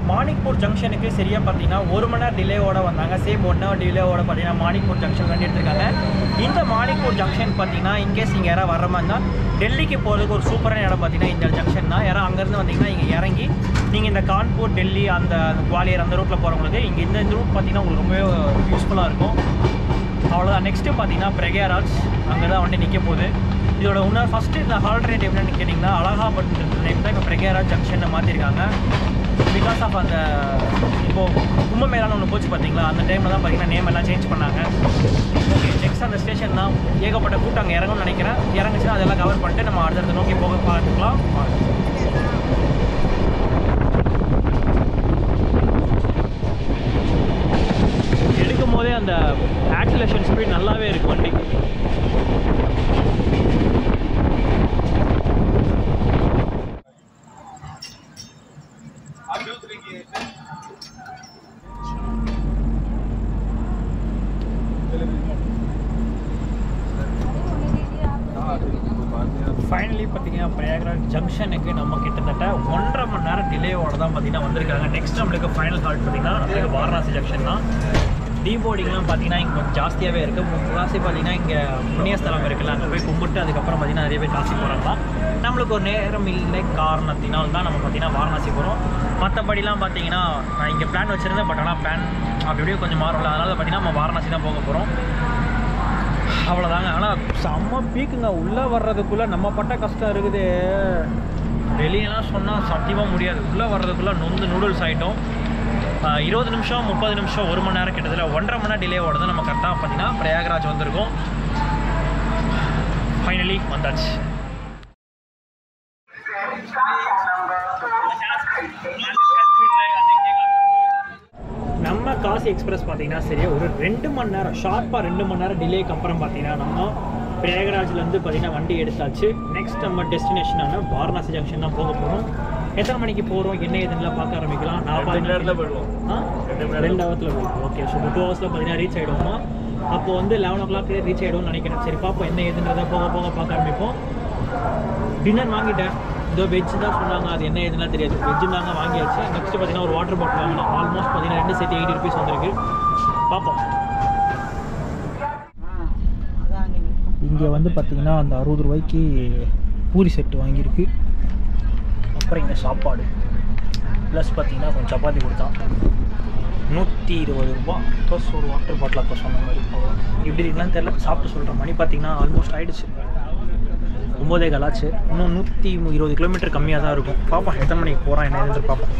மாணிக்பூர் ஜங்ஷனுக்கு சரியாக பார்த்தீங்கன்னா 1 மணி நேரம் டிலேவோட வந்தாங்க. சேம் 1 hour டிலேவோட பார்த்தீங்கன்னா மாணிக்பூர் ஜங்ஷன் வண்டி எடுத்திருக்காங்க. இந்த மாணிக்பூர் ஜங்ஷன் பார்த்தீங்கன்னா இன்கேஸ் இங்கே யாராவது வர்ற மாதிரி இருந்தால் டெல்லிக்கு போகிறதுக்கு ஒரு சூப்பரான இடம் பார்த்தீங்கன்னா இந்த ஜங்ஷன் தான். யாராவது அங்கேருந்து வந்தீங்கன்னா இங்கே இறங்கி நீங்கள் இந்த கான்பூர், டெல்லி, அந்த குவாலியர் அந்த ரூட்டில் போகிறவங்களுக்கு இங்கே இந்த ரூட் பார்த்தீங்கன்னா உங்களுக்கு ரொம்பவே யூஸ்ஃபுல்லாக இருக்கும். அவ்வளோதான். நெக்ஸ்ட்டு பார்த்தீங்கன்னா பிரக்யாராஜ், அங்கே தான் வண்டி நிற்க போகுது. இதோட இன்னொரு ஃபஸ்ட்டு இந்த ஆல்டர்னேட் என்னென்னு கேட்டிங்கன்னா அலகாபாத் நேம் தான் இப்போ பிரக்யாராஜ் ஜங்ஷனை மாற்றிருக்காங்க. பிகாஸ் ஆஃப் அந்த இப்போது கும்பமேளான்னு ஒன்று போச்சு பார்த்தீங்களா, அந்த டைமில் தான் பார்த்தீங்கன்னா நேம் எல்லாம் சேஞ்ச் பண்ணாங்க. ஓகே, நெக்ஸ்ட் அந்த ஸ்டேஷன் தான் ஏகப்பட்ட கூட்டம் அங்கே இறங்கும்னு நினைக்கிறேன். இறங்குச்சுன்னா அதெல்லாம் கவர் பண்ணிட்டு நம்ம அடுத்தடுத்து நோக்கி போக பார்த்துக்கலாம். எடுக்கும் போதே அந்த ஆக்சிலேஷன் ஸ்பீட் நல்லாவே இருக்குது வண்டிக்கு. ஃபைனலி பார்த்தீங்கன்னா பிரயாக்ராஜ் ஜங்ஷனுக்கு நம்ம கிட்டத்தட்ட 1.5 மணி நேரம் டிலேவோட தான் பார்த்தீங்கன்னா வந்திருக்காங்க. நெக்ஸ்ட் நம்மளுக்கு ஃபைனல் ஹால்ட் பார்த்தீங்கன்னா நம்மளுக்கு வாரணாசி ஜங்ஷன் தான். டீபோர்டிங்லாம் பார்த்தீங்கன்னா இங்கே கொஞ்சம் ஜாஸ்தியாகவே இருக்குது. முக்காசி பார்த்தீங்கன்னா இங்கே புண்ணியஸ்தலம் இருக்குல்ல, அங்கே போய் கும்பிட்டு அதுக்கப்புறம் பார்த்தீங்கன்னா நிறைய பேர் காசி போகிறாங்க. நம்மளுக்கு ஒரு நேரம் இல்லை காரணத்தினால் தான் நம்ம பார்த்தீங்கன்னா வாரணாசி போகிறோம். மற்றபடிலாம் பார்த்தீங்கன்னா நான் இங்கே பிளான் வச்சுருந்தேன். பட் ஆனால் பிளான் அப்படி எப்படியும் கொஞ்சம் மாறும்ல, அதனால் பார்த்தீங்கன்னா நம்ம வாரணாசி தான் போக போகிறோம். அவ்வளோதாங்க. ஆனால் செம்ம பீக்குங்க. உள்ளே வர்றதுக்குள்ளே நம்ம பட்ட கஷ்டம் இருக்குது. வெளியெல்லாம் சொன்னால் சத்தியமாக முடியாது. உள்ளே வர்றதுக்குள்ளே நொந்து நூடுல்ஸ் ஆகிட்டோம். 20 நிமிஷம் 30 நிமிஷம் 1 மணி நேரம் கிட்டத்தட்ட 1.5 மணி நேரம் டிலே ஓடுது. நம்ம கரெக்டாக பார்த்தீங்கன்னா பிரயாகராஜ் வந்திருக்கோம். ஃபைனலி வந்தாச்சு. நம்ம காசி எக்ஸ்பிரஸ் பார்த்தீங்கன்னா சரி ஒரு 2 மணி நேரம் ஷார்ப்பாக 2 மணி நேரம் டிலேக்கு அப்புறம் பார்த்தீங்கன்னா நம்ம பிரயாகராஜ்லேருந்து பார்த்தீங்கன்னா வண்டி எடுத்தாச்சு. நெக்ஸ்ட் நம்ம டெஸ்டினேஷனான வாரணாசி ஜங்ஷன் தான் போக போகிறோம். எத்தனை மணிக்கு போகிறோம் என்ன ஏதுன்னு பார்க்க ஆரம்பிக்கலாம். 2 போயிடுவோம். ஓகே. ஸோ 2 ஹவர்ஸில் பார்த்தீங்கன்னா ரீச் ஆகிடுவோமா. அப்போ வந்து 11 o'clock ரீச் ஆகிடும்னு நினைக்கிறேன். சரி பார்ப்போம் என்ன ஏதுன்றதை போக போக பார்க்க ஆரம்பிப்போம். டின்னர் வாங்கிட்டேன். இதோ வெஜ் தான் சொன்னாங்க. அது என்ன ஏதுலாம் தெரியாது. வெஜ்ஜு தாங்க வாங்கியாச்சு. நெக்ஸ்ட் பார்த்தீங்கன்னா ஒரு வாட்டர் பாட்டில் வாங்கலாம். ஆல்மோஸ்ட் பார்த்தீங்கன்னா 2 சேர்த்து 80 rupees வந்திருக்கு. பார்ப்போம். இங்கே வந்து பார்த்தீங்கன்னா அந்த 60 ரூபாய்க்கு பூரி செட்டு வாங்கியிருக்கு. அப்புறம் இங்கே சாப்பாடு ப்ளஸ் பார்த்தீங்கன்னா கொஞ்சம் சப்பாத்தி கொடுத்தான். 120 ரூபா ப்ளஸ் ஒரு வாட்டர் பாட்டில் அப்போ சொன்ன மாதிரி. எப்படி இருக்குன்னு தெரியல. சாப்பிட்டு சொல்கிற மணி பார்த்தீங்கன்னா ஆல்மோஸ்ட் ஆகிடுச்சு. 9 ஆச்சு. இன்னும் 120 கிலோமீட்டர் கம்மியாக தான் இருக்கும். பார்ப்போம் எத்தனை மணிக்கு போகிறான் என்ன ஏதுன்னு பார்ப்போம்.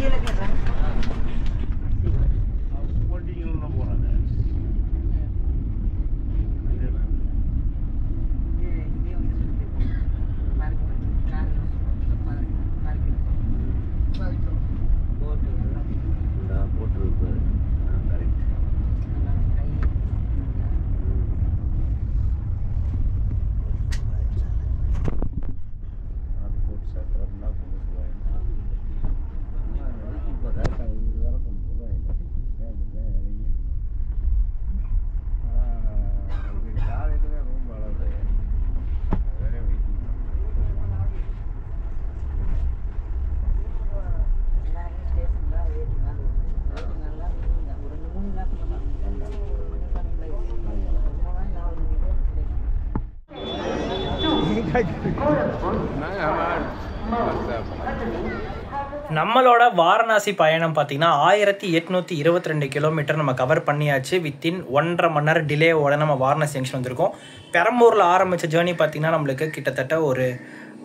நம்மளோட வாரணாசி பயணம் பார்த்தீங்கன்னா 1822 கிலோமீட்டர் நம்ம கவர் பண்ணியாச்சு. வித்தின் 1.5 மணி நேரம் டிலேவோட நம்ம வாரணாசி ஜங்ஷன் வந்திருக்கோம். பெரம்பூரில் ஆரம்பித்த ஜேர்னி பார்த்தீங்கன்னா நம்மளுக்கு கிட்டத்தட்ட ஒரு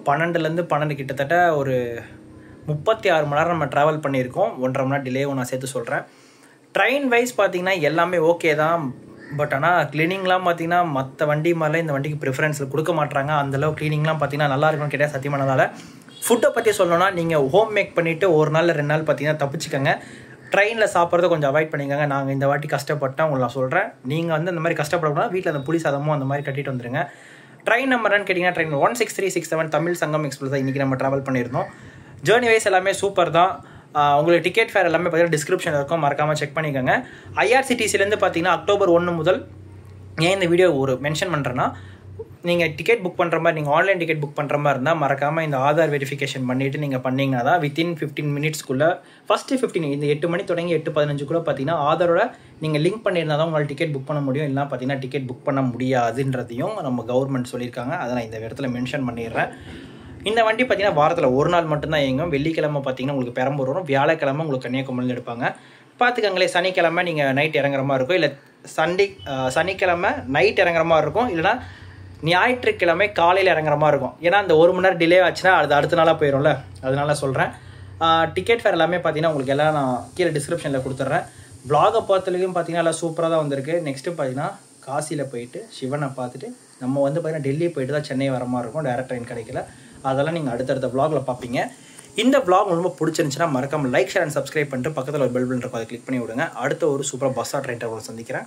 12 கிட்டத்தட்ட ஒரு 36 மணி நேரம் நம்ம ட்ராவல் பண்ணியிருக்கோம். 1.5 மணி நேரம் டிலேவும் நான் சேர்த்து சொல்கிறேன். ட்ரெயின் வைஸ் பார்த்தீங்கன்னா எல்லாமே ஓகே தான். பட் ஆனால் க்ளீனிங்லாம் பார்த்தீங்கன்னா மற்ற வண்டி மாதிரிலாம் இந்த வண்டிக்கு ப்ரிஃபரன்ஸ் கொடுக்க மாட்டாங்க. அந்தளவு க்ளீனிங்லாம் பார்த்தீங்கன்னா நல்லா இருக்கும்னு கேட்டால் சத்தியமானதால். ஃபுட்டை பற்றி சொல்லணும்னா நீங்கள் ஹோம் மேக் பண்ணிவிட்டு ஒரு நாள் 2 நாள் பார்த்தீங்கன்னா தப்பிச்சுக்கோங்க. ட்ரெயினில் சாப்பிட்றத கொஞ்சம் அவாய்ட் பண்ணிக்கோங்க. நாங்கள் இந்த வாட்டி கஷ்டப்பட்டேன் உங்களுக்கு நான் சொல்கிறேன். நீங்கள் வந்து அந்த மாதிரி கஷ்டப்படக்கூடாது. வீட்டில் அந்த புளி சாதமும் அந்த மாதிரி கட்டிட்டு வந்துடுங்க. ட்ரெயின் நம்பர்னு கேட்டிங்கன்னா ட்ரெயின் 16367 தமிழ் சங்கம் எக்ஸ்பிரஸ் தான் இன்றைக்கி நம்ம ட்ராவல் பண்ணியிருந்தோம். ஜேர்னி வைஸ் எல்லாமே சூப்பர் தான். உங்களுக்கு டிக்கெட் ஃபேர் எல்லாமே பார்த்தீங்கன்னா டிஸ்கிரிப்ஷனில் இருக்கும். மறக்காமல் செக் பண்ணிக்கோங்க. IRCTCலேருந்து பார்த்தீங்கன்னா அக்டோபர் 1 முதல் ஏன் இந்த வீடியோ ஒரு மென்ஷன் பண்ணுறேன்னா, நீங்கள் டிக்கெட் புக் பண்ணுற மாதிரி நீங்கள் ஆன்லைன் டிக்கெட் புக் பண்ணுற மாதிரி இருந்தால் மறக்காமல் இந்த ஆதார் வெரிஃபிகேஷன் பண்ணிவிட்டு நீங்கள் பண்ணிங்கன்னா தான் வித்தின் 15 மினிட்ஸ்க்குள்ளே ஃபஸ்ட்டு 15 இந்த 8 மணி தொடங்கி 8:15 பார்த்தீங்கன்னா ஆதாரோட நீங்கள் லிங்க் பண்ணியிருந்தால் தான் உங்களால் டிக்கெட் புக் பண்ண முடியும். இல்லைனா பார்த்தீங்கன்னா டிக்கெட் புக் பண்ண முடியாதுன்றதையும் நம்ம கவர்மெண்ட் சொல்லியிருக்காங்க. அதை நான் இந்த இடத்துல மென்ஷன் பண்ணிடுறேன். இந்த வண்டி பார்த்தீங்கன்னா வாரத்தில் ஒரு நாள் மட்டும்தான் இயங்கும். வெள்ளிக்கிழமை பார்த்தீங்கன்னா உங்களுக்கு பெரம்பூர் வரும். வியாழக்கிழமை உங்களுக்கு கன்னியாகுமரியில் எடுப்பாங்க. பார்த்துக்கங்களே. சனிக்கிழமை நீங்கள் நைட் இறங்குற மாதிரி இருக்கும். இல்லை சனிக்கிழமை நைட் இறங்குற மாதிரி இருக்கும். இல்லைனா ஞாயிற்றுக்கிழமை காலையில் இறங்குற மாதிரி இருக்கும். ஏன்னா அந்த 1 மணி நேரம் டிலே ஆச்சுன்னா அது அடுத்த நாளாக போயிடும்ல. அதனால சொல்கிறேன். டிக்கெட் ஃபேர் எல்லாமே பார்த்தீங்கன்னா உங்களுக்கு எல்லாம் நான் கீழே டிஸ்கிரிப்ஷனில் கொடுத்துட்றேன். வ்ளாகை பார்த்துலையும் பார்த்தீங்கன்னா எல்லாம் சூப்பராக தான் வந்திருக்கு. நெக்ஸ்ட்டு பார்த்தீங்கன்னா காசியில் போயிட்டு சிவனை பார்த்துட்டு நம்ம வந்து பார்த்தீங்கன்னா டெல்லி போயிட்டு தான் சென்னை வர மாதிரி இருக்கும். டேரக்ட் ட்ரெயின் கிடைக்கல. அதெல்லாம் நீங்கள் அடுத்தடுத்த வ்ளாகில் பார்ப்பீங்க. இந்த வ்ளாக் ரொம்ப பிடிச்சிருந்துச்சுன்னா மறக்காமல் லைக் ஷேர் அண்ட் சப்ஸ்கிரைப் பண்ணிட்டு பக்கத்தில் ஒரு பெல் பட்டன் இருக்கும். அதை கிளிக் பண்ணி விடுங்க. அடுத்த ஒரு சூப்பராக பஸ்ஸாக ட்ரெயின் ட்ராவல் சந்திக்கிறேன்.